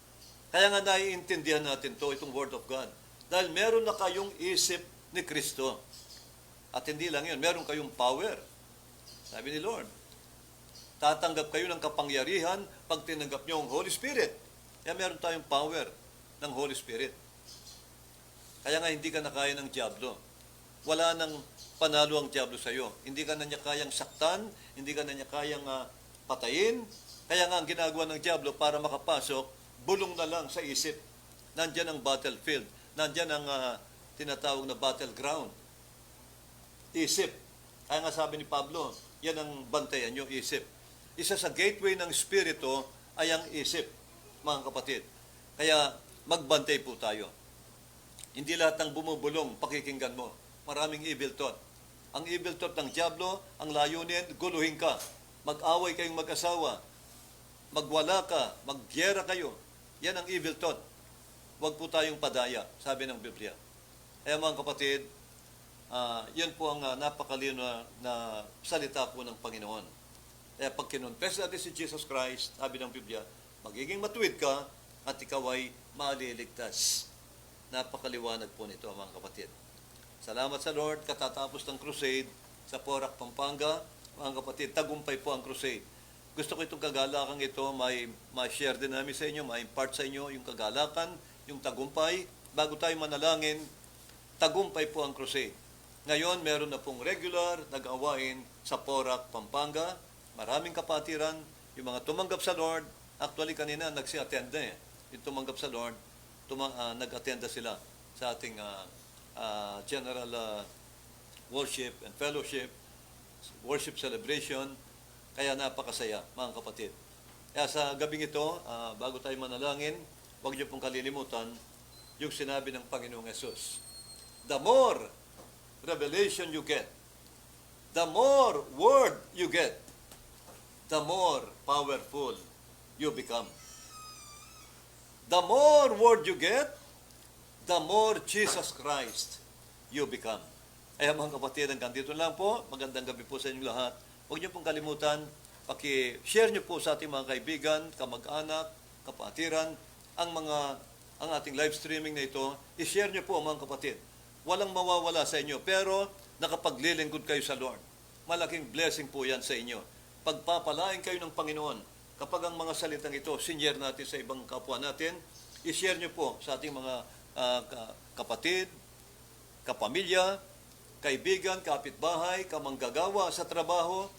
Speaker 1: Kaya nga naiintindihan natin itong Word of God. Dahil meron na kayong isip ni Kristo. At hindi lang yun, meron kayong power. Sabi ni Lord, tatanggap kayo ng kapangyarihan pag tinanggap niyo ang Holy Spirit. Kaya meron tayong power ng Holy Spirit. Kaya nga hindi ka nakaya ng diablo. Wala nang panalo ang diablo sa iyo. Hindi ka na niya kayang saktan, hindi ka na niya kayang patayin. Kaya nga ang ginagawa ng diablo para makapasok, bulong na lang sa isip. Nandyan ang battlefield. Nandyan ang tinatawag na battleground. Isip. Kaya nga sabi ni Pablo, yan ang bantayan nyo, isip. Isa sa gateway ng Espiritu ay ang isip, mga kapatid. Kaya magbantay po tayo. Hindi lahat ng bumubulong, pakikinggan mo. Maraming evil thought. Ang evil thought ng diablo, ang layunin, guluhin ka. Mag-away kayong mag-asawa. Magwala ka, magyera kayo. Yan ang evil thought. Huwag po tayong padaya, sabi ng Biblia. Kaya mga kapatid, yan po ang napakalino na salita po ng Panginoon. Kaya pag kinonfess natin si Jesus Christ, sabi ng Biblia, magiging matuwid ka at ikaw ay maliligtas. Napakaliwanag po nito mga kapatid. Salamat sa Lord, katatapos ng crusade sa Porac, Pampanga. Mga kapatid, tagumpay po ang crusade. Gusto ko itong kagalakan ito, ma-share din namin sa inyo, ma-impart sa inyo yung kagalakan, yung tagumpay. Bago tayo manalangin, tagumpay po ang crusade. Ngayon, meron na pong regular nag-awain sa Porac, Pampanga. Maraming kapatiran, yung mga tumanggap sa Lord. Actually, kanina nagsi-attend na yung tumanggap sa Lord, nag-attend na sila sa ating general worship and fellowship, worship celebration. Kaya napakasaya, mga kapatid. Kaya sa gabing ito, bago tayo manalangin, huwag niyo pong kalilimutan yung sinabi ng Panginoong Yesus. The more revelation you get, the more word you get, the more powerful you become. The more word you get, the more Jesus Christ you become. Kaya mga kapatid, hanggang dito lang po. Magandang gabi po sa inyong lahat. Huwag niyo pong kalimutan, paki-share niyo po sa ating mga kaibigan, kamag-anak, kapatiran, ang ating live streaming na ito. I-share niyo po mga kapatid. Walang mawawala sa inyo, pero nakapaglilingkod kayo sa Lord. Malaking blessing po yan sa inyo. Pagpapalain kayo ng Panginoon. Kapag ang mga salitang ito, sinyer natin sa ibang kapwa natin, i-share niyo po sa ating mga kapatid, kapamilya, kaibigan, kapitbahay, kamanggagawa sa trabaho,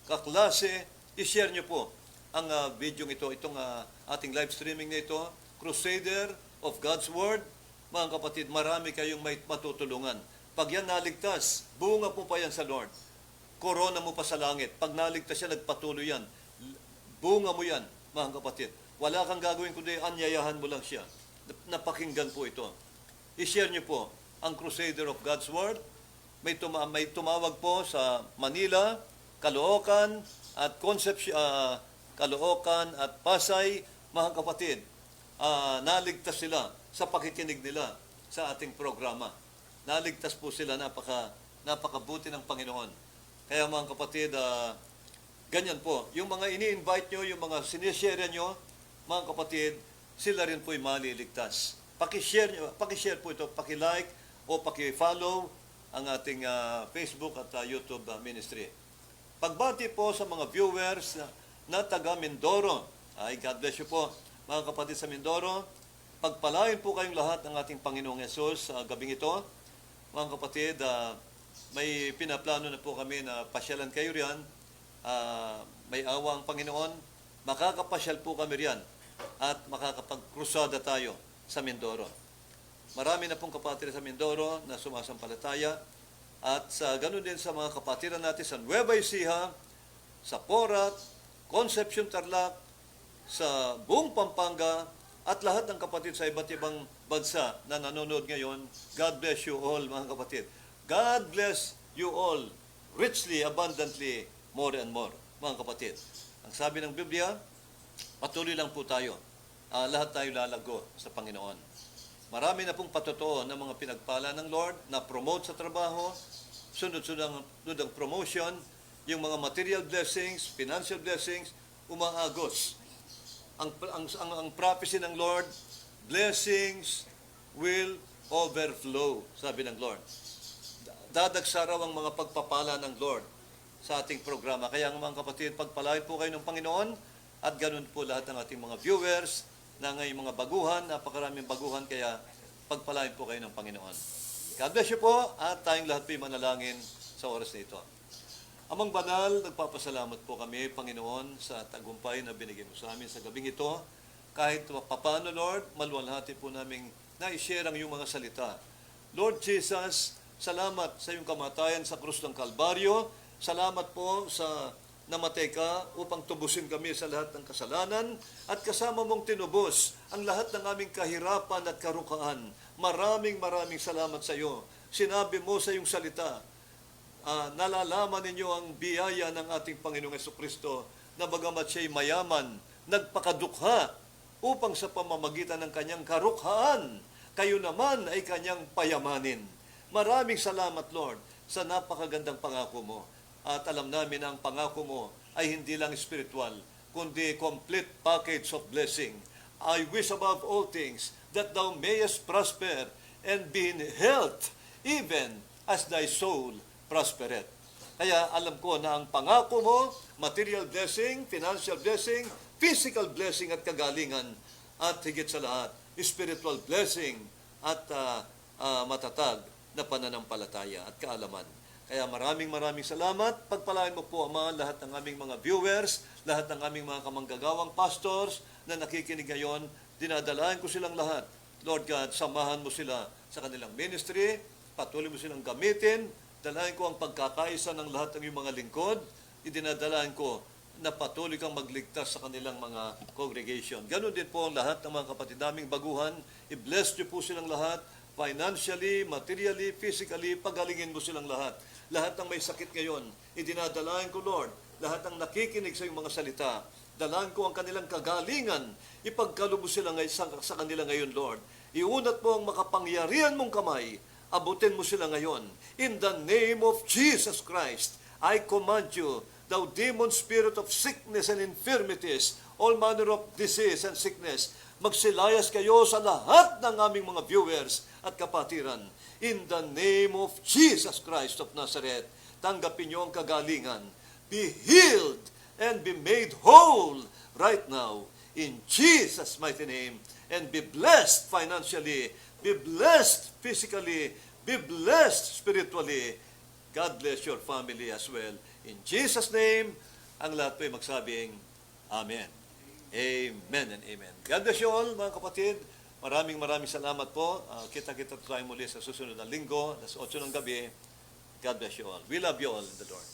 Speaker 1: kaklase, i-share niyo po ang video ito, itong ating live streaming na ito, Crusader of God's Word. Mga kapatid, marami kayong may matutulungan. Pag yan naligtas, bunga po pa yan sa Lord. Korona mo pa sa langit. Pag naligtas siya, nagpatuloy yan. Bunga mo yan, mga kapatid. Wala kang gagawin kundi anyayahan mo lang siya. Napakinggan po ito. i-share niyo po ang Crusader of God's Word. May tumawag po sa Manila, Caloocan at Caloocan at Pasay, mga kapatid. Naligtas sila sa pakikinig nila sa ating programa. Naligtas po sila, napakabuti ng Panginoon. Kaya mga kapatid, ganyan po. Yung mga ini-invite nyo, yung mga sinishare nyo, mga kapatid, sila rin po'y maliligtas. Pakishare po ito, pakilike o pakifollow ang ating Facebook at YouTube ministry. Pagbati po sa mga viewers na taga Mindoro. God bless you po, mga kapatid sa Mindoro. Pagpalain po kayong lahat ng ating Panginoong Yesus sa gabing ito. Mga kapatid, may pinaplano na po kami na pasyalan kayo riyan. May awa ang Panginoon. Makakapasyal po kami riyan at makakapagkrusada tayo sa Mindoro. Marami na pong kapatid sa Mindoro na sumasampalataya at sa ganun din sa mga kapatiran natin sa Nueva Ecija, sa Porac, Concepcion Tarlac, sa buong Pampanga at lahat ng kapatid sa iba't ibang bansa na nanonood ngayon. God bless you all, mga kapatid. God bless you all richly, abundantly, more and more, mga kapatid. Ang sabi ng Biblia, patuloy lang po tayo. Lahat tayo lalago sa Panginoon. Marami na pong patotoo ng mga pinagpala ng Lord na promote sa trabaho, sunod-sunod ang promotion, yung mga material blessings, financial blessings, umaagos. Ang prophecy ng Lord, blessings will overflow, sabi ng Lord. Dadagsa raw ang mga pagpapala ng Lord sa ating programa. Kaya mga kapatid, pagpalain po kayo ng Panginoon at ganun po lahat ng ating mga viewers na ngayong mga baguhan, napakaraming baguhan, kaya pagpalain po kayo ng Panginoon. God bless you po at tayong lahat po manalangin sa oras na ito. Amang banal, nagpapasalamat po kami, Panginoon, sa tagumpay na binigay mo sa amin sa gabing ito. Kahit paano, Lord, maluwalhati po namin na-share ang iyong mga salita. Lord Jesus, salamat sa iyong kamatayan sa krus ng Kalbaryo. Salamat po sa namatay ka upang tubusin kami sa lahat ng kasalanan at kasama mong tinubos ang lahat ng aming kahirapan at karukaan. Maraming salamat sa iyo. Sinabi mo sa iyong salita, nalalaman ninyo ang biyaya ng ating Panginoong Jesucristo na bagamat siya'y mayaman, nagpakadukha upang sa pamamagitan ng kanyang karukhaan, kayo naman ay kanyang payamanin. Maraming salamat, Lord, sa napakagandang pangako mo. At alam namin na ang pangako mo ay hindi lang spiritual, kundi complete package of blessing. I wish above all things that thou mayest prosper and be in health, even as thy soul prospereth. Kaya alam ko na ang pangako mo, material blessing, financial blessing, physical blessing at kagalingan, at higit sa lahat, spiritual blessing at matatag na pananampalataya at kaalaman. Kaya maraming salamat. Pagpalain mo po, Ama, lahat ng aming mga viewers, lahat ng aming mga kamanggagawang pastors na nakikinig ngayon, dinadalahan ko silang lahat. Lord God, samahan mo sila sa kanilang ministry, patuloy mo silang gamitin, dalahin ko ang pagkakaisa ng lahat ng iyong mga lingkod, idinadalahan ko na patuloy kang magligtas sa kanilang mga congregation. Ganon din po ang lahat ng mga kapatid naming baguhan, i-bless niyo po silang lahat, financially, materially, physically, pagalingin mo silang lahat. Lahat ng may sakit ngayon, idinadalahin ko, Lord, lahat ng nakikinig sa iyong mga salita, dalahan ko ang kanilang kagalingan, ipagkalubos sila sa kanila ngayon, Lord. Iunat mo ang makapangyarihan mong kamay, abutin mo sila ngayon. In the name of Jesus Christ, I command you, thou demon spirit of sickness and infirmities, all manner of disease and sickness, magsilayas kayo sa lahat ng aming mga viewers at kapatiran. In the name of Jesus Christ of Nazareth, tanggapin niyo ang kagalingan. Be healed and be made whole right now. In Jesus' mighty name. And be blessed financially. Be blessed physically. Be blessed spiritually. God bless your family as well. In Jesus' name, ang lahat po'y magsabing, Amen. Amen and amen. God bless you all, mga kapatid. Maraming salamat po. Kita-kita tayo muli sa susunod na linggo, alas 8 ng gabi. God bless you all. We love you all in the Lord.